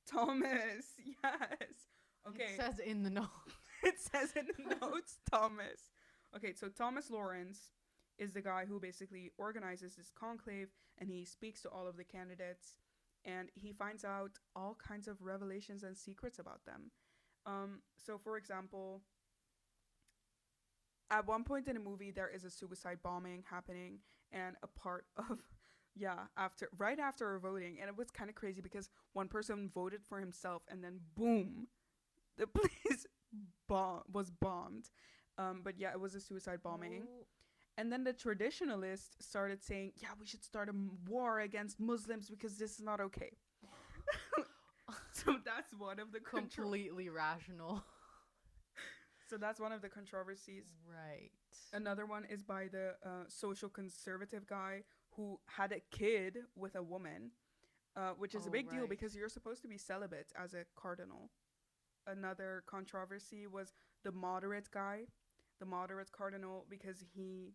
Thomas, yes. Okay.
It says in the note.
It says in the notes, Thomas. Okay, so Thomas Lawrence is the guy who basically organizes this conclave, and he speaks to all of the candidates, and he finds out all kinds of revelations and secrets about them. So for example, at one point in the movie there is a suicide bombing happening, and a part of right after voting, and it was kind of crazy because one person voted for himself, and then boom, the place was bombed. But yeah, it was a suicide bombing.
Oh.
And then the traditionalists started saying, yeah, we should start a war against Muslims because this is not okay. So that's one of the
completely rational.
So that's one of the controversies.
Right.
Another one is by the social conservative guy who had a kid with a woman, which is a big deal because you're supposed to be celibate as a cardinal. Another controversy was the moderate guy, the moderate cardinal, because he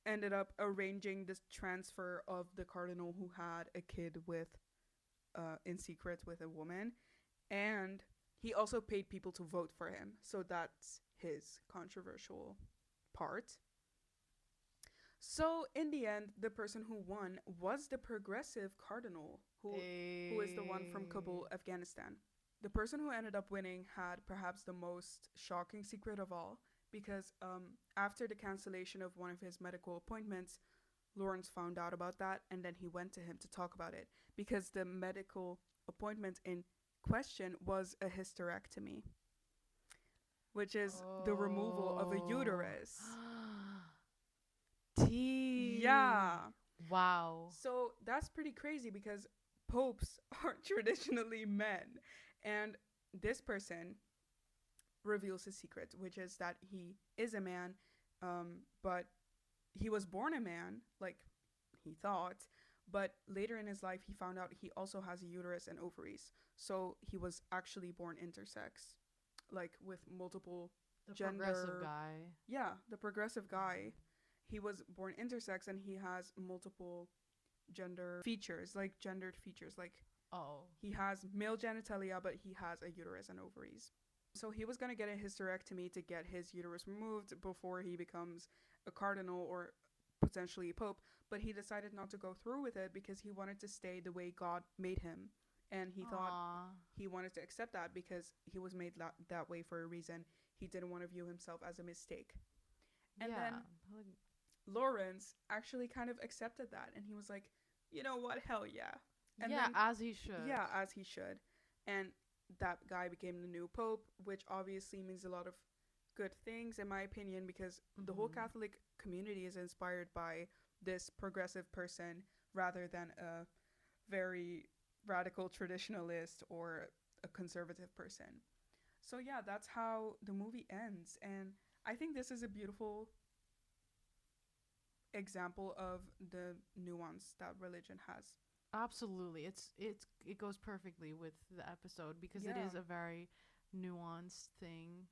ended up arranging this transfer of the cardinal who had a kid with in secret with a woman, and he also paid people to vote for him. So that's his controversial part. So in the end, the person who won was the progressive cardinal, who is the one from Kabul, Afghanistan. The person who ended up winning had perhaps the most shocking secret of all, because after the cancellation of one of his medical appointments, Lawrence found out about that, and then he went to him to talk about it, because the medical appointment in question was a hysterectomy, which is the removal of a uterus. Yeah.
Wow.
So that's pretty crazy because popes are traditionally men. And this person reveals his secret, which is that he is a man, but he was born a man, like he thought. But later in his life, he found out he also has a uterus and ovaries. So he was actually born intersex, like with multiple gender.
Progressive guy.
Yeah, the progressive guy. He was born intersex, and he has multiple gender features, like gendered features. Like, he has male genitalia, but he has a uterus and ovaries. So he was going to get a hysterectomy to get his uterus removed before he becomes a cardinal or potentially a pope, but he decided not to go through with it because he wanted to stay the way God made him. And he thought he wanted to accept that because he was made that way for a reason. He didn't want to view himself as a mistake. And then Lawrence actually kind of accepted that, and he was like, you know what, hell yeah. And
then, as he should.
Yeah, as he should. And that guy became the new pope, which obviously means a lot of good things, in my opinion, because the whole Catholic community is inspired by this progressive person rather than a very radical traditionalist or a conservative person. So yeah, that's how the movie ends. And I think this is a beautiful example of the nuance that religion has.
Absolutely. It goes perfectly with the episode because it is a very nuanced thing.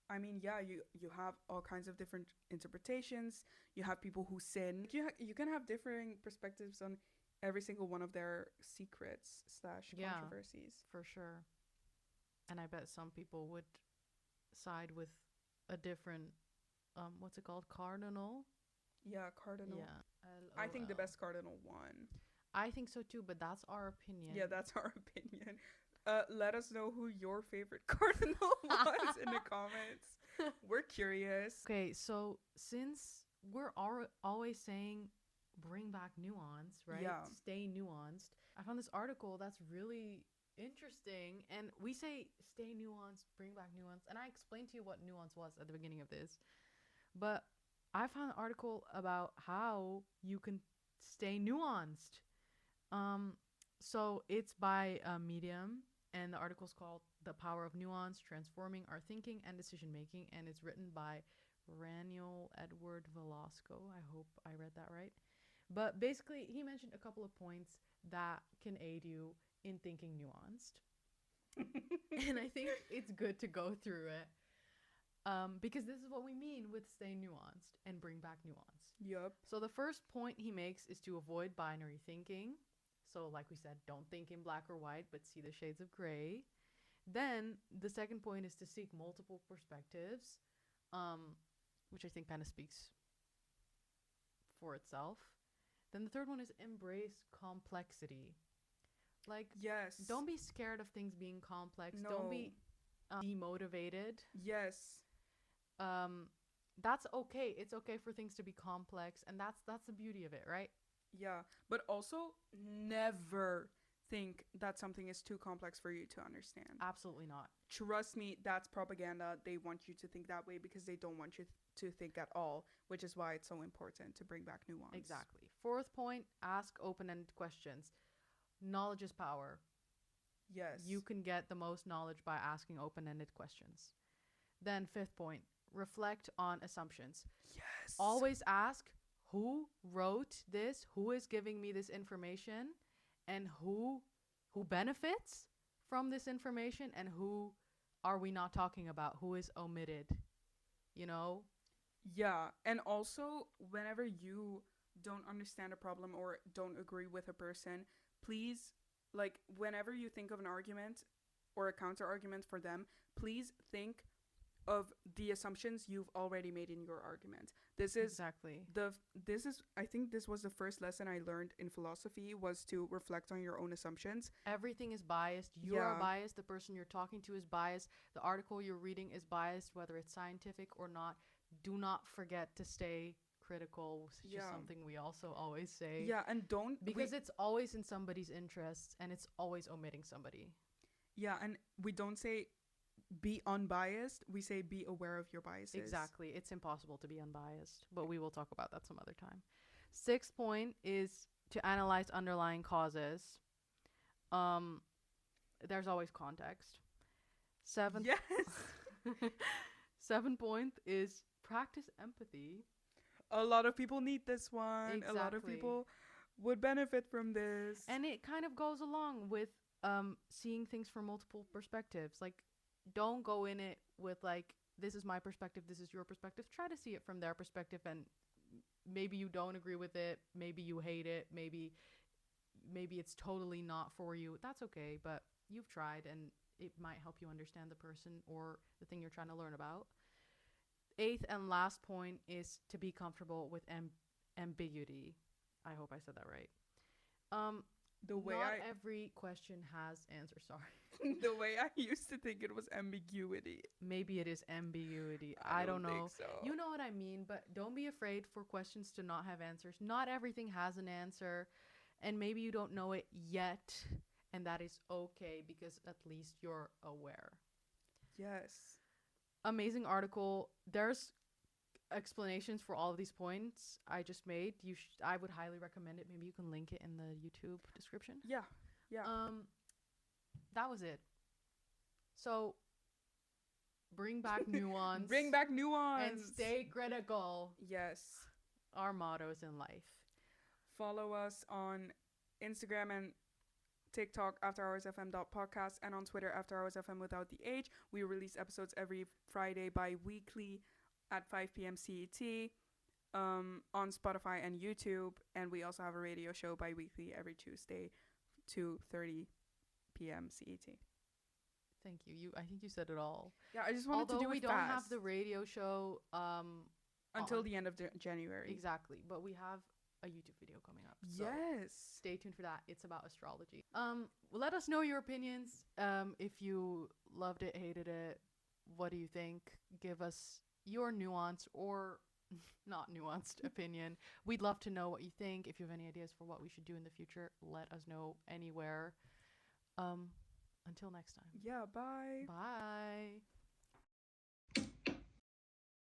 I mean, yeah, you have all kinds of different interpretations. You have people who sin. You can have differing perspectives on every single one of their secrets / controversies.
For sure. And I bet some people would side with a different, what's it called? Cardinal?
Yeah, cardinal.
Yeah.
I think the best cardinal won.
I think so too, but that's our opinion.
Yeah, that's our opinion. Let us know who your favorite cardinal was in the comments. We're curious.
Okay, so since we're always saying bring back nuance, right?
Yeah.
Stay nuanced. I found this article that's really interesting, and we say stay nuanced, bring back nuance, and I explained to you what nuance was at the beginning of this. But I found an article about how you can stay nuanced. Um, so it's by Medium, and the article's called "The Power of Nuance: Transforming Our Thinking and Decision Making," and it's written by Raniel Edward Velasco. I hope I read that right. But basically, he mentioned a couple of points that can aid you in thinking nuanced, and I think it's good to go through it. Because this is what we mean with stay nuanced and bring back nuance.
Yup.
So the first point he makes is to avoid binary thinking. So like we said, don't think in black or white, but see the shades of gray. Then the second point is to seek multiple perspectives, which I think kind of speaks for itself. Then the third one is embrace complexity. Like,
Yes.
don't be scared of things being complex.
No.
Don't be demotivated.
Yes.
That's okay. It's okay for things to be complex, and that's the beauty of it, right?
Yeah. But also, never think that something is too complex for you to understand.
Absolutely not.
Trust me, that's propaganda. They want you to think that way because they don't want you to think at all, which is why it's so important to bring back nuance.
Exactly. Fourth point, ask open-ended questions. Knowledge is power.
Yes.
You can get the most knowledge by asking open-ended questions. Then fifth point, reflect on assumptions.
Yes.
Always ask who wrote this, who is giving me this information, and who benefits from this information, and who are we not talking about, who is omitted, you know?
Yeah. And also, whenever you don't understand a problem or don't agree with a person, please, like, whenever you think of an argument or a counter argument for them, please think of the assumptions you've already made in your argument. This is
exactly
I think this was the first lesson I learned in philosophy, was to reflect on your own assumptions.
everything is biased. You are biased. The person you're talking to is biased. The article you're reading is biased, whether it's scientific or not. Do not forget to stay critical, which is something we also always say.
Yeah, and don't,
because it's always in somebody's interests, and it's always omitting somebody.
Yeah, and we don't say be unbiased. We say be aware of your biases.
Exactly. It's impossible to be unbiased, but we will talk about that some other time. Sixth point is to analyze underlying causes. There's always context. Seventh
Yes.
7th point is practice empathy.
A lot of people need this one.
Exactly.
A lot of people would benefit from this.
And it kind of goes along with seeing things from multiple perspectives. Like, don't go in it with like, this is my perspective, this is your perspective. Try to see it from their perspective, and maybe you don't agree with it, maybe you hate it, maybe it's totally not for you. That's okay, but you've tried, and it might help you understand the person or the thing you're trying to learn about. 8th and last point is to be comfortable with ambiguity. I hope I said that right.
The way
not every question has answer. Sorry.
The way I used to think it was ambiguity.
Maybe it is ambiguity.
I
don't know.
think so.
You know what I mean, but don't be afraid for questions to not have answers. Not everything has an answer, and maybe you don't know it yet, and that is okay, because at least you're aware.
Yes.
Amazing article. There's explanations for all of these points I just made. I would highly recommend it. Maybe you can link it in the YouTube description.
Yeah.
That was it. So bring back nuance.
Bring back nuance.
And stay critical.
Yes.
Our mottos in life.
Follow us on Instagram and TikTok, afterhoursfm.podcast, and on Twitter, afterhoursfm without the H. We release episodes every Friday bi-weekly at 5 p.m. CET on Spotify and YouTube. And we also have a radio show bi-weekly every Tuesday, 2:30 p.m. CET.
Thank you. I think you said it all.
Yeah, I just wanted to do it fast.
Although we don't have the radio show
until the end of January.
Exactly. But we have a YouTube video coming up. So
Yes.
stay tuned for that. It's about astrology. Let us know your opinions. If you loved it, hated it, what do you think? Give us your nuance or not nuanced opinion. We'd love to know what you think. If you have any ideas for what we should do in the future, let us know anywhere. Until next time.
Yeah, bye.
Bye.